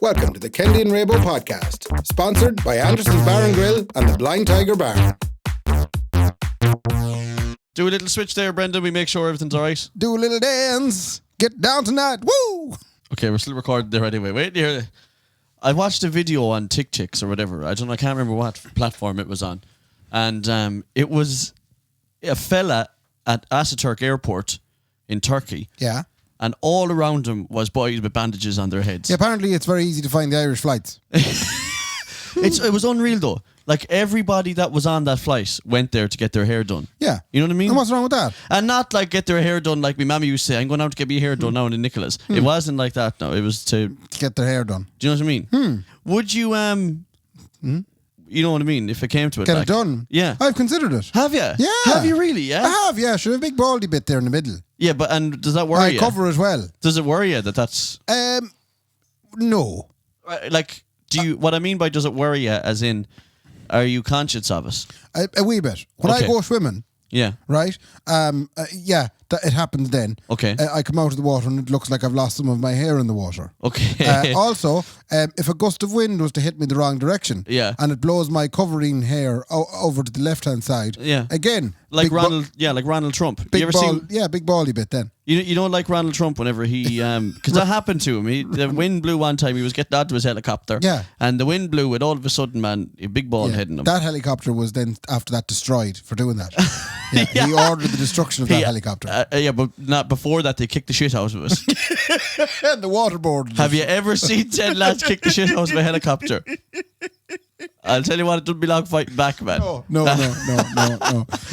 Welcome to the Kendy and Raybo podcast, sponsored by Anderson's Bar and Grill and the Blind Tiger Bar. Do a little switch there, Brendan. We make sure everything's all right. Do a little dance. Get down tonight. Woo! Okay, we're still recording there anyway. Wait here. I watched a video on TikToks or whatever. I can't remember what platform it was on. And it was a fella at Ataturk Airport in Turkey. Yeah. And all around him was boys with bandages on their heads. Yeah, apparently it's very easy to find the Irish flights. It was unreal though. Like everybody that was on that flight went there to get their hair done. Yeah. You know what I mean? And what's wrong with that? And not like get their hair done like my mammy used to say, I'm going out to get my hair done now in Nicholas. It wasn't like that, no. It was to get their hair done. Do you know what I mean? Would you you know what I mean? If it came to it. Get like, it done? Yeah. I've considered it. Have you? Yeah. Have you really? Yeah. I have, yeah. Should have a big baldy bit there in the middle. Yeah, but and does that worry you? I cover as well. Does it worry you that's No. like what I mean by does it worry you as in are you conscious of it? A wee bit. When I go swimming, yeah. Right? It happens then. Okay. I come out of the water and it looks like I've lost some of my hair in the water. Okay. Also, if a gust of wind was to hit me the wrong direction, yeah, and it blows my covering hair over to the left-hand side, yeah, again, like Ronald Trump. Big you ever ball, seen? Yeah, big baldy bit then. You don't like Ronald Trump whenever he because that happened to him. The wind blew one time. He was getting onto his helicopter. Yeah. And the wind blew, and all of a sudden, man, a big bald head in him. That helicopter was then after that destroyed for doing that. Yeah. He ordered the destruction of that helicopter. But not before that. They kicked the shit out of it. And the waterboard. Have you ever seen 10 lads kick the shit out of a helicopter? I'll tell you what, it doesn't be long fighting back, man. No.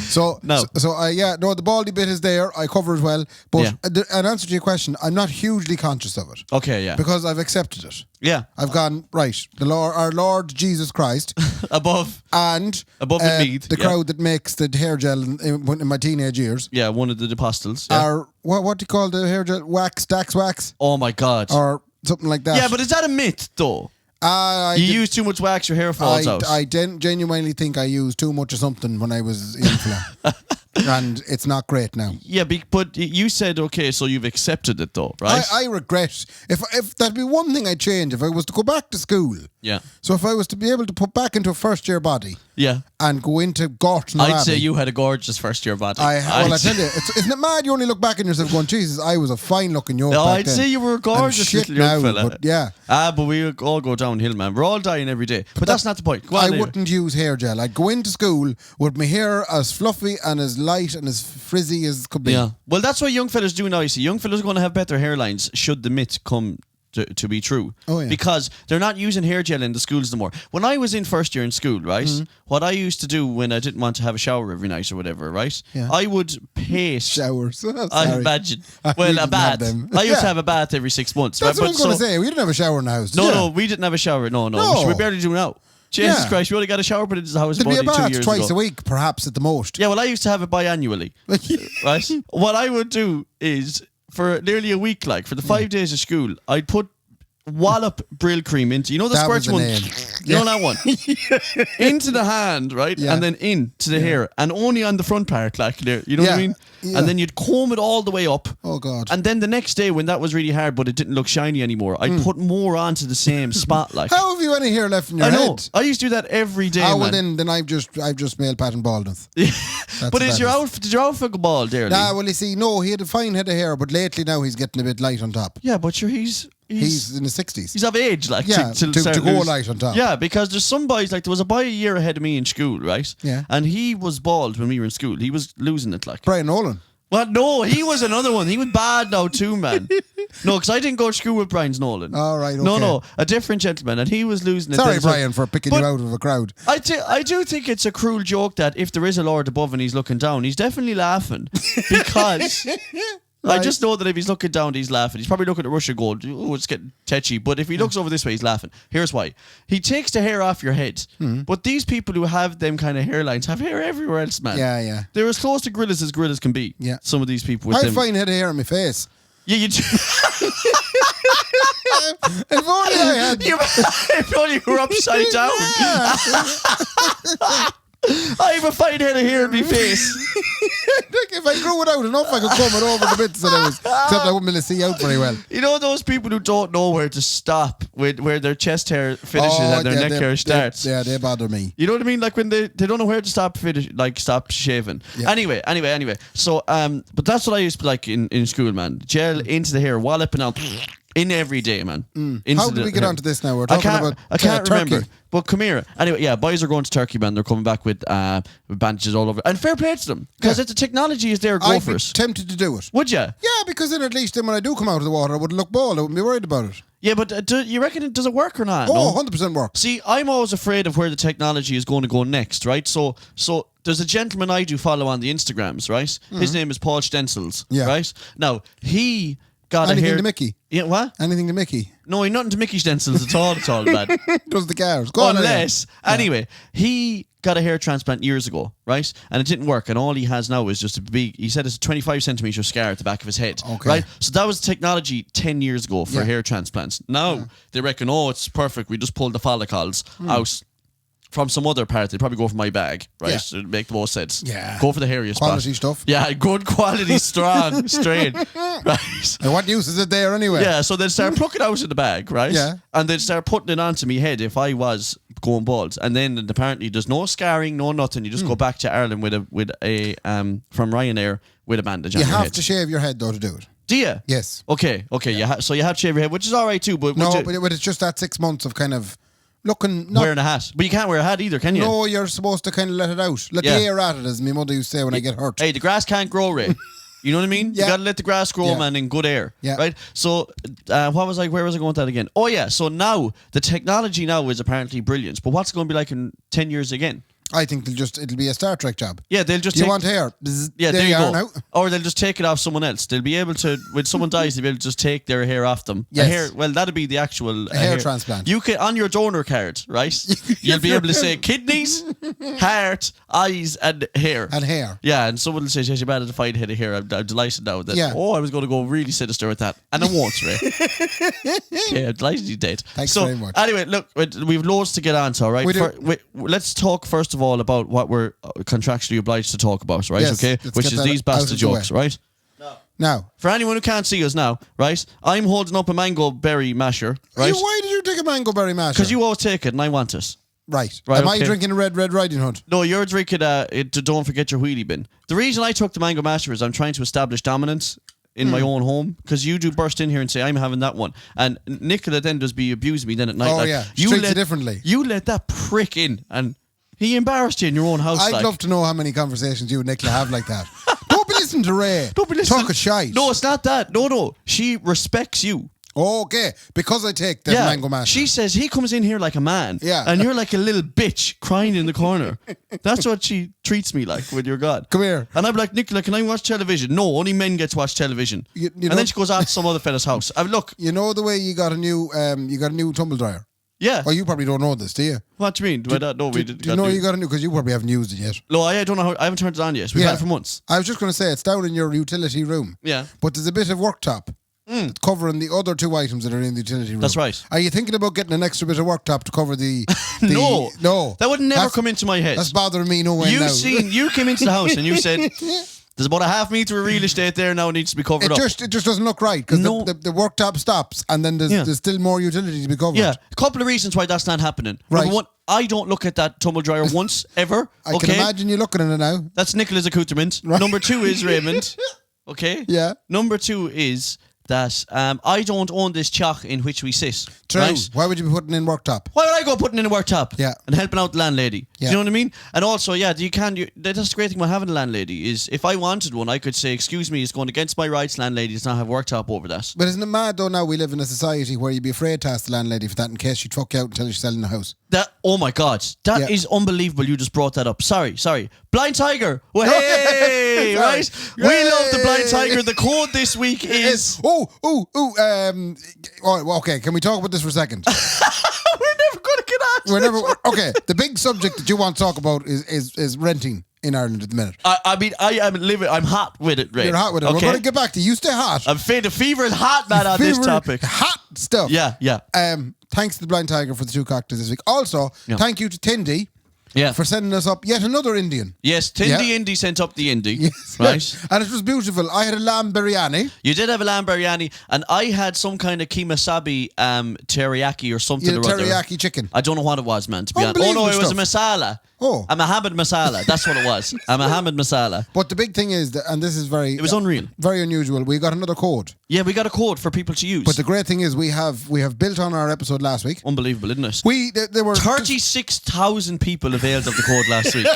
So the baldy bit is there. I cover as well. But an answer to your question, I'm not hugely conscious of it. Okay, yeah. Because I've accepted it. Yeah. I've gone, right, our Lord Jesus Christ. above the mead. The crowd that makes the hair gel in my teenage years. Yeah, one of the apostles. Yeah. Are, what do you call the hair gel? Dax wax? Oh my God. Or something like that. Yeah, but is that a myth, though? You use too much wax, your hair falls out. I genuinely think I used too much of something when I was in Fla. And it's not great now. Yeah, but you said, okay, so you've accepted it though, right? I regret. If that'd be one thing I'd change, if I was to go back to school. Yeah. So if I was to be able to put back into a first year body. Yeah. And go into Gorton I'd say you had a gorgeous first year body. I tell you, isn't it mad you only look back on yourself going, Jesus, I was a fine looking yoke back I'd then. say you were a gorgeous little young fella. But yeah. But we all go downhill, man. We're all dying every day. But that's not the point. Go on, I wouldn't use hair gel. I'd go into school with my hair as fluffy and as light and as frizzy as could be. Yeah. Well, that's what young fellas do now, you see. Young fellas are going to have better hairlines should the myth come to be true. Oh, yeah. Because they're not using hair gel in the schools anymore. When I was in first year in school, right, what I used to do when I didn't want to have a shower every night or whatever, right, I would paste... Showers. I imagine. Well, a bath. I used to have a bath every 6 months. That's what I was going to say. We didn't have a shower in the house. No, we didn't have a shower. No. Which we barely do now. Jesus Christ, we only got a shower, but it's the house There'd be a about 2 bath years twice ago. a week, perhaps at the most. Yeah, well, I used to have it biannually. Right? What I would do is, for nearly a week, like, for the 5 days of school, I'd put wallop Brill cream into, you know the squirts one? You know that one? Into the hand, right? Yeah. And then into the hair. And only on the front part, like, there. You know what I mean? Yeah. And then you'd comb it all the way up. Oh, God. And then the next day, when that was really hard, but it didn't look shiny anymore, I'd put more onto the same spot, like. How have you any hair left in your head? head? I used to do that every day, well, man. then I've just male pattern baldness. But did your outfit go bald there? Nah, well, you see, no, he had a fine head of hair, but lately now he's getting a bit light on top. Yeah, but sure, he's in his 60s. He's of age, like, to go light on top. Yeah, because there's some boys, like, there was a boy a year ahead of me in school, right? Yeah. And he was bald when we were in school. He was losing it, like. Brian Nolan. Well, no, he was another one. He was bad now too, man. No, because I didn't go to school with Brian Nolan. All right, okay. No, a different gentleman, and he was losing it. Sorry, Brian, for picking you out of a crowd. I do think it's a cruel joke that if there is a Lord above and he's looking down, he's definitely laughing. Because... Right. I just know that if he's looking down, he's laughing. He's probably looking at Russia gold. Oh, it's getting tetchy. But if he looks over this way, he's laughing. Here's why. He takes the hair off your head. But these people who have them kind of hairlines have hair everywhere else, man. Yeah. They're as close to gorillas as gorillas can be. Yeah. Some of these people with I them. have fine head of hair on my face. Yeah, you do. If only I had... If only you were upside down. I have a fine head of hair in my face. Like if I grew it out enough, I could comb it over the bits that I was. Except I wouldn't be able to see out very well. You know those people who don't know where to stop with where their chest hair finishes and their neck hair starts. They bother me. You know what I mean? Like when they don't know where to stop stop shaving. Yeah. Anyway. So but that's what I used to like in school, man. Gel into the hair, walloping out. In every day, man. How did we get onto this now? We're talking about I can't remember. Turkey. But come here. Anyway, yeah, boys are going to Turkey, man. They're coming back with bandages all over. And fair play to them. Because if the technology is there, go I'd for be it. tempted to do it. Would you? Yeah, because then at least then when I do come out of the water, I wouldn't look bald. I wouldn't be worried about it. Yeah, but you reckon does it work or not? Oh, no? 100% work. See, I'm always afraid of where the technology is going to go next, right? So there's a gentleman I do follow on the Instagrams, right? Mm-hmm. His name is Paul Stensels, right? Now, he got anything to Mickey. Yeah, what? Anything to Mickey. No, nothing to Mickey Stensels at all. It's all bad. Does the cars. Go Unless, anyway, he got a hair transplant years ago, right? And it didn't work. And all he has now is just a big, he said it's a 25 centimetre scar at the back of his head, right? So that was technology 10 years ago for hair transplants. Now, they reckon, it's perfect. We just pulled the follicles out from some other part. They'd probably go for my bag, right? So it'd make the most sense. Yeah. Go for the hairiest quality spot. stuff. Yeah, good quality, strong, straight. Right. And what use is it there anyway? Yeah, so they'd start plucking out of the bag, right? Yeah. And they'd start putting it onto me head if I was going bald. And then apparently there's no scarring, no nothing. You just go back to Ireland with a from Ryanair with a bandage on your head. You have to shave your head though to do it. Do you? Yes. Okay. Yeah. So you have to shave your head, which is all right too. But but it's just that 6 months of kind of looking wearing a hat. But you can't wear a hat either, can you? No, you're supposed to kind of let it out. Let the air at it, as my mother used to say when I get hurt. Hey, the grass can't grow, Ray. You know what I mean? You gotta let the grass grow, man, in good air. Yeah. Right? So where was I going with that again? Oh yeah, so now the technology now is apparently brilliant. But what's it gonna be like in 10 years again? I think it'll be a Star Trek job. Yeah, they'll just you want hair? Yeah, there you go. Now. Or they'll just take it off someone else. They'll be able to, when someone dies, they'll be able to just take their hair off them. Yes. That'll be the actual hair transplant. You can, on your donor card, right? You'll be able to say kidneys, heart, eyes, and hair. And hair. Yeah, and someone will say, "Yes, you better to find head of hair." I'm delighted now that. Yeah. I was going to go really sinister with that, and I won't, Ray. Okay, I'm delighted you did. Thanks very much. Anyway, look, we've loads to get on to, all right? Let's talk first of all about what we're contractually obliged to talk about, right? Yes, okay, which is these bastard jokes, right? Now, for anyone who can't see us now, right? I'm holding up a mango berry masher, right? Why did you take a mango berry masher? Because you always take it, and I want it. Right. Am I drinking a Red Riding Hood? No, you're drinking don't forget your wheelie bin. The reason I took the mango masher is I'm trying to establish dominance in my own home, because you do burst in here and say I'm having that one, and Nicola then does be abusing me then at night. Oh yeah, she treats it differently. You let that prick in, and he embarrassed you in your own house. I'd love to know how many conversations you and Nicola have like that. Don't be listening to Ray. Don't be listening. Talk a shite. No, it's not that. No. She respects you. Okay, because I take the mango masher. She says he comes in here like a man. Yeah. And you're like a little bitch crying in the corner. That's what she treats me like with your God. Come here. And I'm like, Nicola, can I watch television? No, only men get to watch television. And then she goes out to some other fella's house. Look. You know the way you got a new tumble dryer? Yeah. Oh, you probably don't know this, do you? What do you mean? Do I not know? Do you know you got a new? Because you probably haven't used it yet. No, I don't know how. I haven't turned it on yet. We've had it for months. I was just going to say it's down in your utility room. Yeah. But there's a bit of worktop covering the other two items that are in the utility room. That's right. Are you thinking about getting an extra bit of worktop to cover the? No. That would never come into my head. That's bothering me no way now. You came into the house and you said, there's about a half meter of real estate there now needs to be covered up. It just doesn't look right, because the worktop stops and then there's still more utility to be covered. Yeah, a couple of reasons why that's not happening. Right. Number one, I don't look at that tumble dryer once, ever. I can imagine you looking at it now. That's Nicola's accoutrement. Right. Number two is Raymond. Okay? Yeah. Number two is that I don't own this chock in which we sit. True. Right? Why would you be putting in worktop? Why would I go putting in a worktop? Yeah. And helping out the landlady? Yeah. Do you know what I mean? And also, that's the great thing about having a landlady is if I wanted one, I could say, excuse me, it's going against my rights, landlady, does not have worktop over that. But isn't it mad though now we live in a society where you'd be afraid to ask the landlady for that in case she'd fuck you out and tell you she's selling the house? Oh my God, that is unbelievable. You just brought that up. Sorry. Blind Tiger. Well, hey, right? We love the Blind Tiger. The code this week is. Okay, can we talk about this for a second? We're never going to get on. Okay, the big subject that you want to talk about is renting in Ireland at the minute. I'm hot with it, Ray. You're hot with it. Okay. We're going to get back to you. Stay hot. The fever is hot, man, on this topic. Hot stuff. Yeah. Thanks to the Blind Tiger for the 2 cocktails this week. Also, thank you to Kendy for sending us up yet another Indian. Yes, Indy sent up the Indy. Yes. Right. And it was beautiful. I had a lamb biryani. You did have a lamb biryani, and I had some kind of kimasabi teriyaki or something or other. Teriyaki chicken. I don't know what it was, man, to be honest. Oh, no, it was a masala. Oh. A Mohammed masala. That's what it was. A Mohammed masala. But the big thing is, that, and this is very... It was unreal. Very unusual. We got another code. Yeah, we got a code for people to use. But the great thing is we have built on our episode last week. Unbelievable, isn't it? There were 36,000 people availed of the code last week.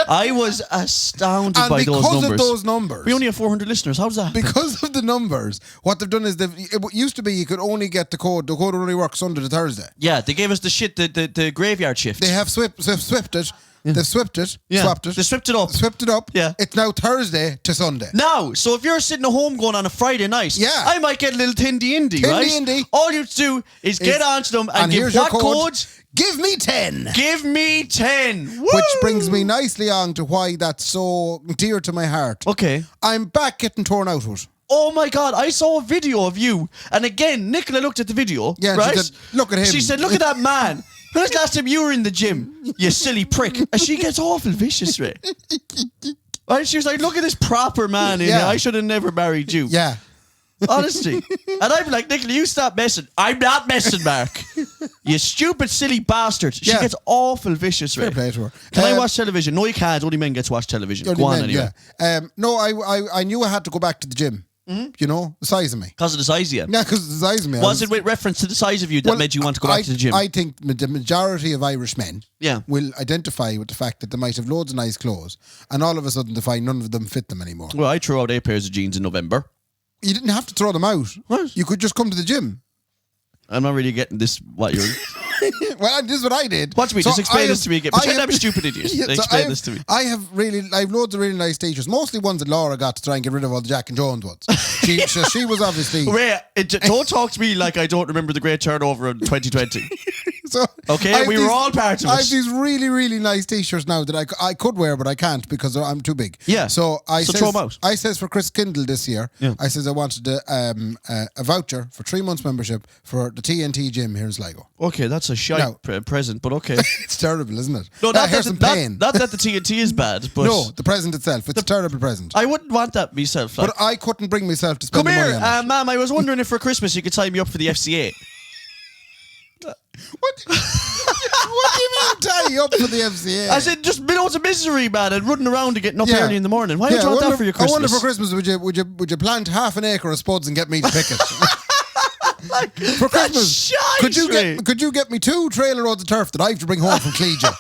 I was astounded by those numbers. And because of those numbers... We only have 400 listeners. How does that happen? Because of the numbers, what they've done is it used to be you could only get the code. The code only works Sunday to Thursday. Yeah, they gave us the graveyard shift. They have swept it. Yeah. They've swapped it. They swept it up. Swept it up. Yeah. It's now Thursday to Sunday. Now, so if you're sitting at home going on a Friday night, I might get a little Tindy Indy, right? Indy. All you have to do is get onto them and give what code? Give me 10. Give me 10. Woo! Which brings me nicely on to why that's so dear to my heart. Okay. I'm back getting torn out with it. Oh my God, I saw a video of you. And again, Nicola looked at the video. Yeah, right? she said, look at him. She said, look at that man. When was the last time you were in the gym? You silly prick. And she gets awful vicious, Ray. Right? She was like, look at this proper man in here. I should have never married you. Yeah. Honestly. And I'm like, Nicola, you stop messing. I'm not messing, Mark. You stupid, silly bastard. She gets awful vicious, Ray. Fair play to her. Can I watch television? No, you can't. Only men get to watch television. Go on anyway. Yeah. No, I knew I had to go back to the gym. Mm-hmm. You know, the size of me. Because of the size of you? Yeah, because of the size of me. Was it with reference to the size of you that made you want to go back to the gym? I think the majority of Irish men will identify with the fact that they might have loads of nice clothes and all of a sudden they find none of them fit them anymore. Well, I threw out 8 pairs of jeans in November. You didn't have to throw them out. What? You could just come to the gym. I'm not really getting this, what you're... Well, this is what I did. Watch me, just explain this to me again. Pretend I'm a stupid idiot. Explain this to me. I have loads of really nice t-shirts, mostly ones that Laura got to try and get rid of all the Jack and Jones ones. She was obviously... Ray, don't talk to me like I don't remember the great turnover in 2020. So okay, we were all part of it. I have these really, really nice t-shirts now that I could wear, but I can't because I'm too big. Yeah. So throw them out. I says for Chris Kindle this year, I says I wanted a voucher for 3 months membership for the TNT gym here in Sligo. Okay, that's a shite present, but okay. It's terrible, isn't it? No, not that the TNT is bad, but... No, the present itself. It's a terrible present. I wouldn't want that myself. But I couldn't bring myself to spend the money on it. Ma'am, I was wondering if for Christmas you could sign me up for the FCA. What do you mean tie you up for the FCA? I said just loads of misery, man, and running around and getting up early in the morning. Why would you want that for your Christmas? I wonder for Christmas would you plant half an acre of spuds and get me to pick it? For Christmas, could you get me 2 trailer loads of turf that I have to bring home from Clegia?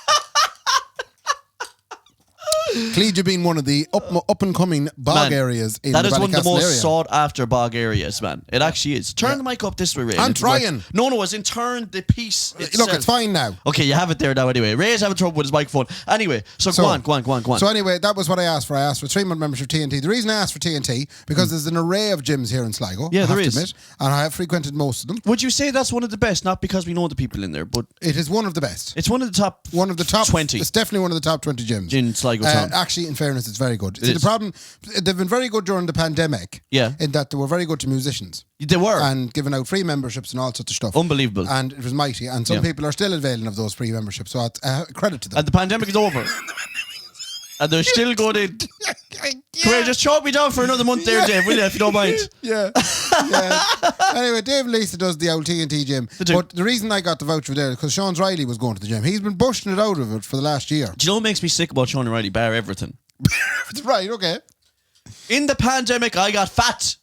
Clegia being one of the up and coming bog areas in that the is one of the most area. sought after bog areas, man. It actually is. Turn the mic up this way, Ray. I'm trying. No, as in turn the piece itself. Look, it's fine now. Okay, you have it there now anyway. Ray's having trouble with his microphone. Anyway, so go on. So anyway, that was what I asked for. I asked for 3-month membership TNT. The reason I asked for TNT, because there's an array of gyms here in Sligo. Yeah, there is. To admit, and I have frequented most of them. Would you say that's one of the best? Not because we know the people in there, but... It is one of the best. It's one of the top 20. It's definitely one of the top 20 gyms. In Sligo town. Actually, in fairness, it's very good. See, the problem, they've been very good during the pandemic. Yeah. In that they were very good to musicians. They were. And giving out free memberships and all sorts of stuff. Unbelievable. And it was mighty. And some people are still availing of those free memberships. So credit to them. And the pandemic is over. And they're still going in. Come here, just chalk me down for another month there, Dave, will you, if you don't mind? Yeah. Anyway, Dave and Lisa does the old TNT gym. But the reason I got the voucher there is because Sean Riley was going to the gym. He's been bushing it out of it for the last year. Do you know what makes me sick about Sean Riley? Bar everything. Right, okay. In the pandemic, I got fat,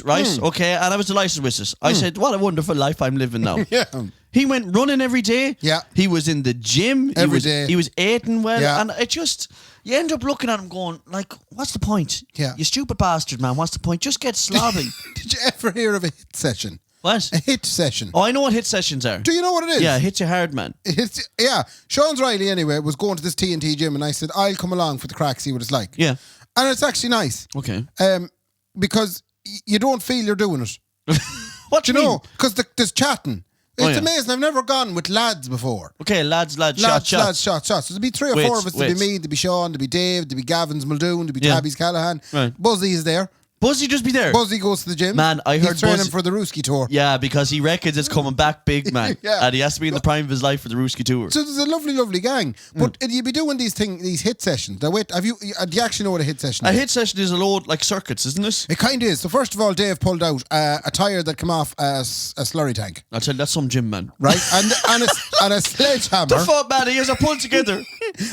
right? Okay, and I was delighted with it. I said, what a wonderful life I'm living now. Yeah. He went running every day. Yeah. He was in the gym. Every day. He was eating well. Yeah. And it just, you end up looking at him going, like, what's the point? Yeah. You stupid bastard, man. What's the point? Just get slobbing. Did you ever hear of a hit session? What? A hit session. Oh, I know what hit sessions are. Do you know what it is? Yeah, hits you hard, man. Yeah. Sean Riley, anyway, was going to this TNT gym and I said, I'll come along for the crack, see what it's like. Yeah. And it's actually nice. Okay. Because you don't feel you're doing it. What do you mean? Because there's chatting. It's amazing. I've never gone with lads before. Okay, lads, shots. So there'd be 3 or 4 of us. There'd be me, there'd be Sean, there'd be Dave, there'd be Gavin's Muldoon, there'd be Tabby's Callahan. Right. Buzzy's there. Buzzy just be there. Buzzy goes to the gym. Man, I heard he's training Buzzy for the Ruski tour. Yeah, because he reckons it's coming back big, man. Yeah. And he has to be in the prime of his life for the Ruski tour. So there's a lovely, lovely gang. But you'd be doing these hit sessions. Now wait, do you actually know what a hit session is? A hit session is a load like circuits, isn't it? It kind of is. So first of all, Dave pulled out a tyre that came off a slurry tank. I'll tell you, that's some gym, man. Right? and a sledgehammer. The fuck, man, he has a pull together.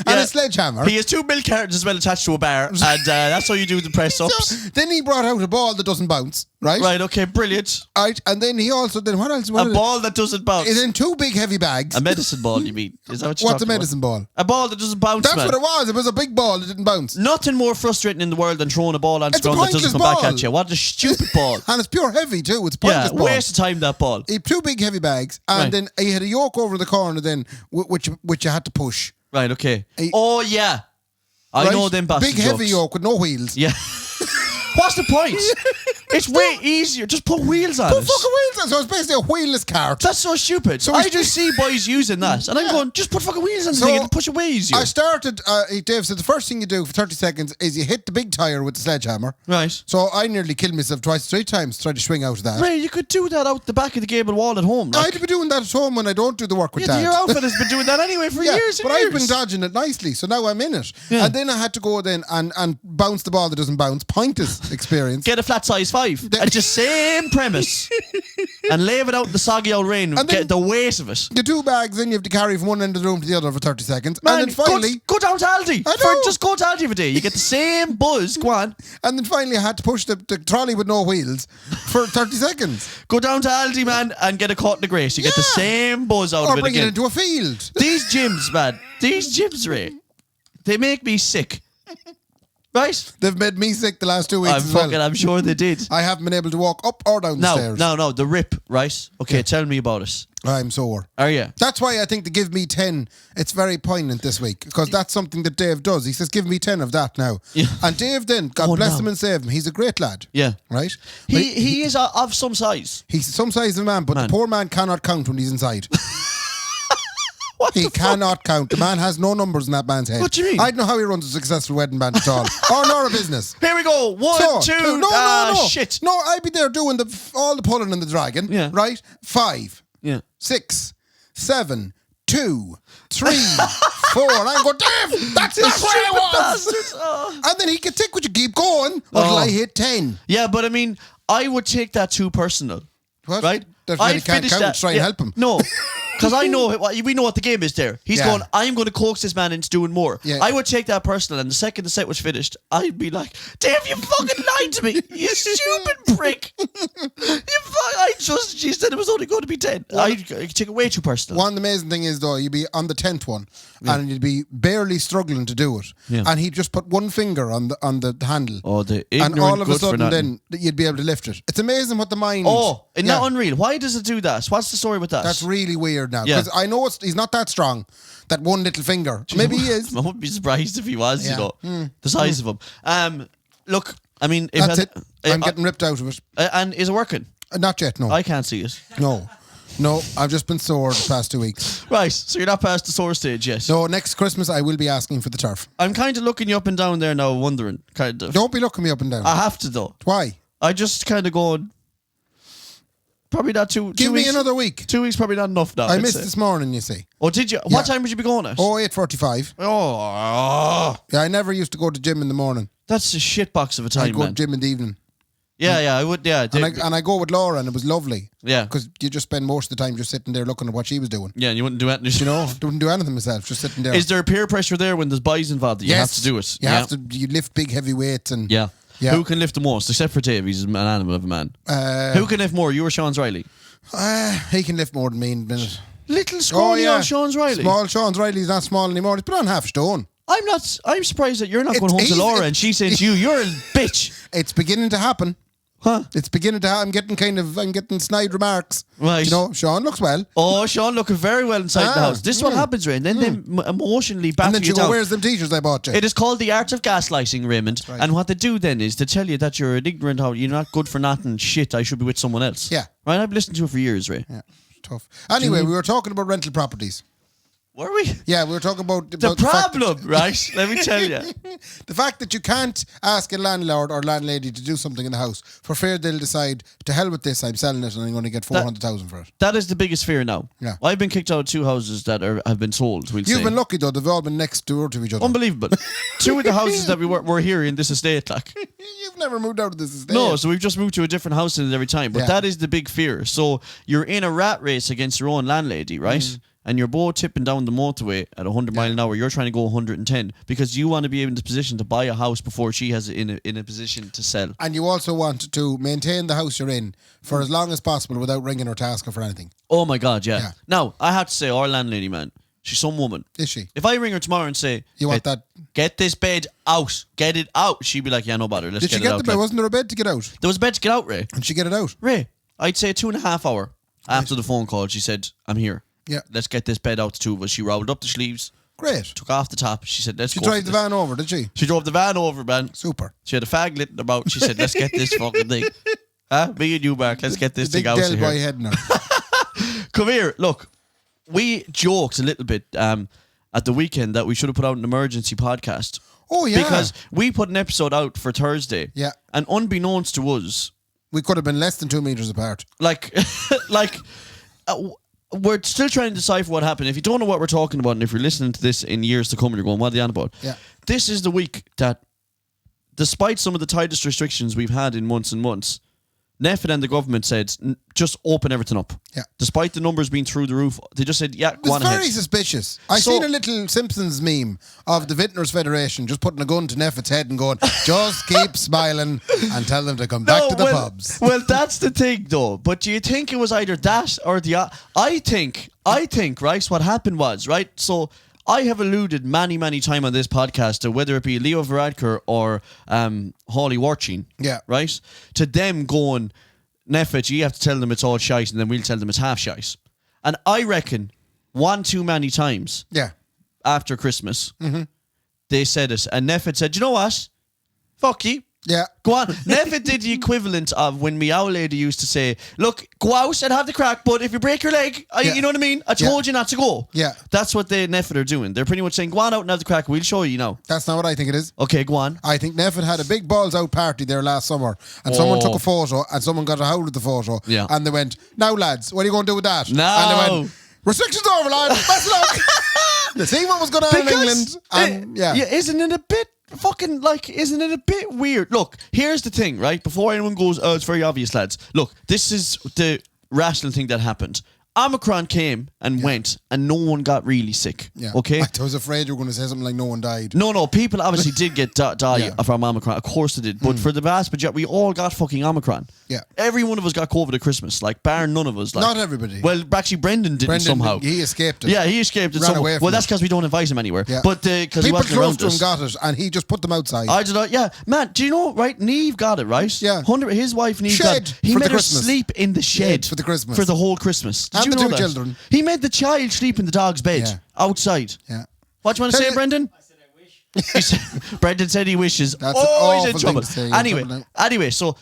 And a sledgehammer. He has 2 milk cartons as well attached to a bar. And that's how you do the press-ups. Then he brought out a ball that doesn't bounce. Right? Right, okay, brilliant. Right, and then he also, what else? A ball that doesn't bounce. It's in 2 big heavy bags. A medicine ball, you mean? Is that what you're What's a talking medicine ball? A ball that doesn't bounce, That's man. what it was. It was a big ball that didn't bounce. Nothing more frustrating in the world than throwing a ball onto It's the a ground that doesn't come pointless back ball. at you. What a stupid ball. And it's pure heavy too. It's a Yeah, pointless ball. waste of time, that ball. He had 2 big heavy bags, and Right. then he had a yoke over the corner then, which you had to push. Right, okay. He- Oh, yeah. I Right? know them bastard Big heavy jokes. yoke with no wheels. Yeah. What's the point? It's way easier. Just put wheels on Put it. fucking wheels on. So it's basically a wheelless cart. That's so stupid. So I we- just see boys using that, and I'm going, just put fucking wheels on the So thing and push it way easier. I started, Dave said the first thing you do for 30 seconds is you hit the big tyre with the sledgehammer. Right. So I nearly killed myself 3 times trying to swing out of that. Ray, you could do that out the back of the gable wall at home. Like. I'd be doing that at home when I don't do the work with Yeah, Dad. your outfit has been doing that anyway for years and but years. I've been dodging it nicely, so now I'm in it. Yeah. And then I had to go then and bounce the ball that doesn't bounce. Pointers experience. Get a flat size 5. It's the same premise. And leave it out in the soggy old rain and And then- get the weight of it. The 2 bags then you have to carry from one end of the room to the other for 30 seconds. Man, and then finally, go down to Aldi. I know. Just go to Aldi for a day. You get the same buzz. Go on. I had to push the trolley with no wheels for 30 seconds. Go down to Aldi, man, and get a cut in the grace. You get the Yeah. same buzz out Or of it bring it again. into a field. These gyms, man. These gyms, Ray. They make me sick. Right? They've made me sick the last 2 weeks as well. I'm sure they did. I haven't been able to walk up or down the stairs. No, the rip, right? Okay, tell me about it. I'm sore. Are you? That's why I think the give me 10, it's very poignant this week, because that's something that Dave does. He says, give me 10 of that now. Yeah. And Dave then, God Oh, bless no. him and save him, he's a great lad. Yeah. Right? But He is of some size. he's some size of a man, but the poor man cannot count when he's inside. What He the fuck? cannot count. The man has no numbers in that man's head. What do you mean? I don't know how he runs a successful wedding band at all. Or nor a business. Here we go. One, two. No. Shit. No, I'd be there doing all the pulling and the dragging. Yeah. Right? 5, Yeah. 6, 7, 2, 3, 4. And I go, Dave, that's not where I was. Bastards. Oh. And then he can tick, would you keep going until I hit 10. Yeah, but I mean, I would take that too personal. What? Right? That really I'd can't finish count, that. try and help him. No. Because I know, we know what the game is there. He's Yeah. going, I'm going to coax this man into doing more. Yeah. I would take that personal, and the second the set was finished, I'd be like, Dave, you fucking lied to me. You stupid prick. She said it was only going to be 10. I take it way too personal. One amazing thing is, though, you'd be on the 10th one and you'd be barely struggling to do it. Yeah. And he'd just put one finger on the handle. Oh, the and ignorant all of a good for sudden, nothing. then you'd be able to lift it. It's amazing what the mind. Oh, isn't Yeah. that unreal? Why does it do that? What's the story with that? That's really weird now. Yeah. Because I know he's not that strong. That one little finger. Maybe he is. I wouldn't be surprised if he was, Yeah. you know, the size of him. Look, I mean, if That's it. I'm getting ripped out of it. and is it working? Not yet, no. I can't see it. No, I've just been sore the past 2 weeks. Right, so you're not past the sore stage yet. So next Christmas, I will be asking for the turf. I'm kind of looking you up and down there now, wondering, kind of. Don't be looking me up and down. I have to, though. Why? I just kind of going, probably not two Give me weeks. another week. 2 weeks probably not enough now. I I'd missed say. this morning, you see. Oh, did you? Yeah. What time would you be going at? Oh, 8:45. Oh, Yeah, I never used to go to gym in the morning. that's a shit box of a I time, go to man. gym in the evening. Yeah, I would, yeah. And I go with Laura, and it was lovely. Yeah. Because you just spend most of the time just sitting there looking at what she was doing. Yeah, you wouldn't do anything. You know, wouldn't do anything myself, just sitting there. Is there peer pressure there when there's boys involved that you have to do it? You have to. You lift big, heavy weights, and Yeah. Yeah. Who can lift the most? Except for Dave, he's an animal of a man. Who can lift more? You or Sean's Riley? he can lift more than me in a minute. Little scrawny old Sean's Riley. Small Sean's Riley's not small anymore. He's put on half stone. I'm surprised that you're not It's going home to easy. Laura and she's saying to you, you're a bitch. It's beginning to happen. Huh? It's beginning to happen. I'm getting snide remarks. Right. You know, Sean looks well. Oh, Sean looking very well inside the house. This is what happens, Ray. And then they emotionally And batter then you she go, down. where's them t-shirts I bought you? It is called the art of gaslighting, Raymond. right. And what they do then is to tell you that you're an ignorant, how you're not good for nothing, shit, I should be with someone else. Yeah. Right? I've listened to it for years, Ray. Yeah, tough. Anyway, we were talking about rental properties. Were we? Yeah, we were talking about The problem, right? Let me tell you. The fact that you can't ask a landlord or landlady to do something in the house for fear they'll decide, to hell with this, I'm selling it and I'm going to get 400,000 for it. That is the biggest fear now. Yeah. I've been kicked out of 2 houses that have been sold, we'll You've say. been lucky though, they've all been next door to each other. Unbelievable. 2 of the houses that we're here in this estate, like. You've never moved out of this estate. No, so we've just moved to a different house in it every time. But Yeah. that is the big fear. So you're in a rat race against your own landlady, right? And you're both tipping down the motorway at 100 mile an hour. You're trying to go 110 because you want to be in the position to buy a house before she has it in a position to sell. And you also want to maintain the house you're in for as long as possible without ringing her to ask her for anything. Oh my God, yeah. Yeah. Now, I have to say, our landlady, man, she's some woman. Is she? If I ring her tomorrow and say, You want that? Get this bed out. Get it out. She'd be like, yeah, no bother. Let's Did she get it get out. the bed? Like, Wasn't there a bed to get out? there was a bed to get out, Ray. And she get it out? Ray, I'd say 2.5 hour after the phone call, she said, I'm here. Yeah. Let's get this bed out, the 2 of us. She rolled up the sleeves, Great. took off the top. She said, let's She go. drive the van over, did she? She drove the van over, man. Super. She had a fag lit in her mouth. She said, let's get this fucking thing. Huh? Me and you, Mark, let's get this The thing big out Del of Boy here. head now. Come here. Look, we joked a little bit at the weekend that we should have put out an emergency podcast. Oh, yeah. Because we put an episode out for Thursday. Yeah. And unbeknownst to us, We could have been less than 2 meters apart. like, we're still trying to decipher what happened. If you don't know what we're talking about, and if you're listening to this in years to come, and you're going, what are they on about? Yeah. This is the week that, despite some of the tightest restrictions we've had in months and months, Neffet and the government said, just open everything up. Yeah. Despite the numbers being through the roof, they just said, yeah, It go was on ahead. very suspicious. I So- seen a little Simpsons meme of the Vintners Federation just putting a gun to Neffet's head and going, just keep smiling and tell them to come back to the pubs. Well, that's the thing, though. But do you think it was either that or the... I think, right, what happened was, right, so I have alluded many, many times on this podcast to whether it be Leo Varadkar or Hawley Warchin, Yeah. right, to them going, Neffet, you have to tell them it's all shite and then we'll tell them it's half shite. And I reckon one too many times Yeah. after Christmas, they said it. And Neffet said, you know what? Fuck you. Yeah. Go on. Neffet did the equivalent of when Meow Lady used to say, look, go out and have the crack, but if you break your leg, Yeah. you know what I mean? I told you not to go. Yeah. That's what the Neffet are doing. They're pretty much saying, go on out and have the crack. We'll show you now. That's not what I think it is. Okay, go on. I think Neffet had a big balls out party there last summer and someone took a photo and someone got a hold of the photo and they went, now lads, what are you going to do with that? No. And they went, restrictions over, lad. Best of luck. They see what was going on in England. And isn't it a bit fucking isn't it a bit weird? Look, here's the thing, right? Before anyone goes, oh, it's very obvious, lads. Look, this is the rational thing that happened. Omicron came and went, and no one got really sick. Yeah. Okay? I was afraid you were going to say something like no one died. No, people obviously did get die from Omicron. Of course they did. But for the vast majority, we all got fucking Omicron. Yeah. Every one of us got COVID at Christmas, like, bar none of us. Like, Not everybody. Well, actually, Brendan didn't somehow. He escaped it. Yeah, he escaped it Ran somehow. away from Well, that's it. because we don't invite him anywhere. Yeah. But because he People wasn't close around to him us. got it and he just put them outside. I don't know. Yeah, man. Do you know? Right, Neve got it. Right. Yeah. His wife Neve Shed got it. He for made the her Christmas. sleep in the shed for the Christmas. for the whole Christmas. Did And you the know two that? children. He made the child sleep in the dog's bed outside. Yeah. What do you want to Tell say, you- Brendan? He said, Brendan said he wishes. That's an He's awful in thing trouble. to say. Anyway, so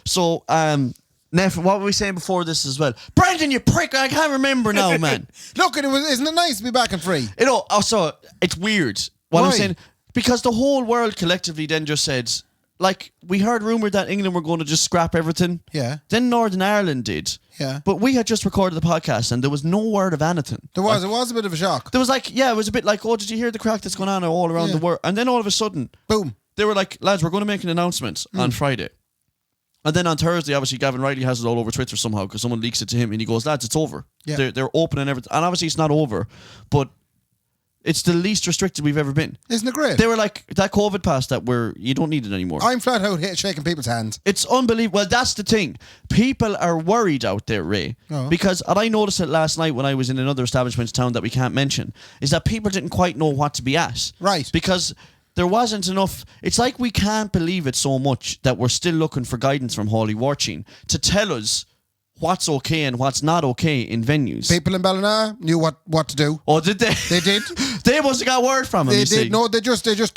Neff, what were we saying before this as well? Brendan, you prick! I can't remember now, man. Look, isn't it nice to be back and free? You know, also it's weird. What Why? I'm saying, because the whole world collectively then just said, like, we heard rumour that England were going to just scrap everything. Yeah. Then Northern Ireland did. Yeah. But we had just recorded the podcast and there was no word of anything. It was a bit of a shock. There was it was a bit like, oh, did you hear the crack that's going on all around the world? And then all of a sudden, Boom. they were like, lads, we're going to make an announcement on Friday. And then on Thursday, obviously, Gavin Riley has it all over Twitter somehow because someone leaks it to him and he goes, lads, it's over. Yeah. They're opening everything. And obviously it's not over, but it's the least restricted we've ever been. Isn't it great? They were like, that COVID pass that you don't need it anymore. I'm flat out shaking people's hands. It's unbelievable. Well, that's the thing. People are worried out there, Ray. Oh. Because, and I noticed it last night when I was in another establishment in town that we can't mention, is that people didn't quite know what to be at. Right. Because there wasn't enough. It's like we can't believe it so much that we're still looking for guidance from Hawley Warchin to tell us what's okay and what's not okay in venues. People in Ballina knew what to do. Oh, did they? They did. They must have got word from him. They you did. see. No, they just they just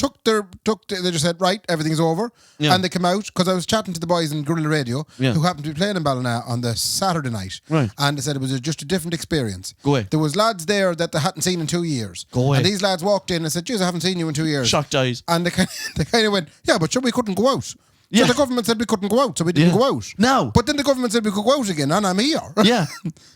said, right, everything's over, Yeah. and they came out because I was chatting to the boys in Guerrilla Radio Yeah. who happened to be playing in Ballina on the Saturday night, Right. and they said it was just a different experience. Go away. There was lads there that they hadn't seen in 2 years. Go away. And these lads walked in and said, "Jeez, I haven't seen you in 2 years." Shocked eyes. And they kind of went, "Yeah, but sure, we couldn't go out." Yeah. So the government said we couldn't go out, so we didn't Yeah. go out. No. But then the government said we could go out again, and I'm here. Yeah.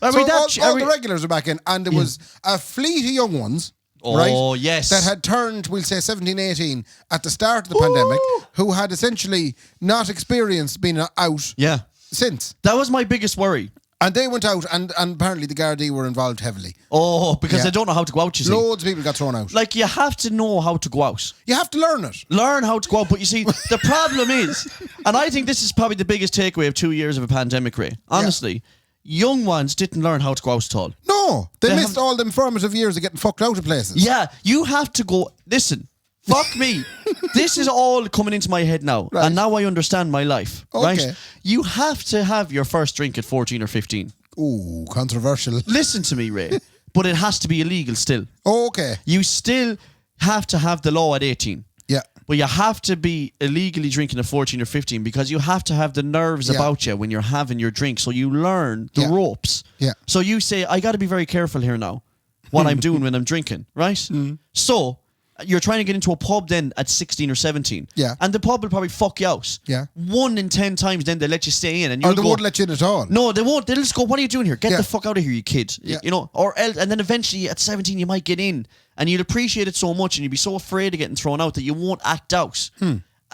Are So we that? all the regulars are back in, and there was a fleet of young ones, right? Oh, yes. That had turned, we'll say 17, 18 at the start of the pandemic, who had essentially not experienced being out Yeah. since. That was my biggest worry. And they went out, and apparently the Gardaí were involved heavily. Oh, because Yeah. they don't know how to go out, you see. Loads of people got thrown out. Like, you have to know how to go out. You have to learn it. Learn how to go out. But you see, the problem is, and I think this is probably the biggest takeaway of 2 years of a pandemic, Ray. Honestly, young ones didn't learn how to go out at all. No, they They missed all the formative years of getting fucked out of places. Yeah, you have to go. Listen, fuck me. This is all coming into my head now. Right. And now I understand my life. Okay. Right? You have to have your first drink at 14 or 15. Ooh, controversial. Listen to me, Ray. But it has to be illegal still. Oh, okay. You still have to have the law at 18. Yeah. But you have to be illegally drinking at 14 or 15 because you have to have the nerves Yeah. about you when you're having your drink. So you learn the Yeah. ropes. Yeah. So you say, I got to be very careful here now what I'm doing when I'm drinking, right? So you're trying to get into a pub then at 16 or 17. Yeah. And the pub will probably fuck you out. Yeah. 1 in 10 times then they let you stay in. And Or you'll they go, won't let you in at all. no, they won't. They'll just go, what are you doing here? Get Yeah. the fuck out of here, you kid. Yeah. You know, or else, and then eventually at 17 you might get in and you'll appreciate it so much and you'll be so afraid of getting thrown out that you won't act out.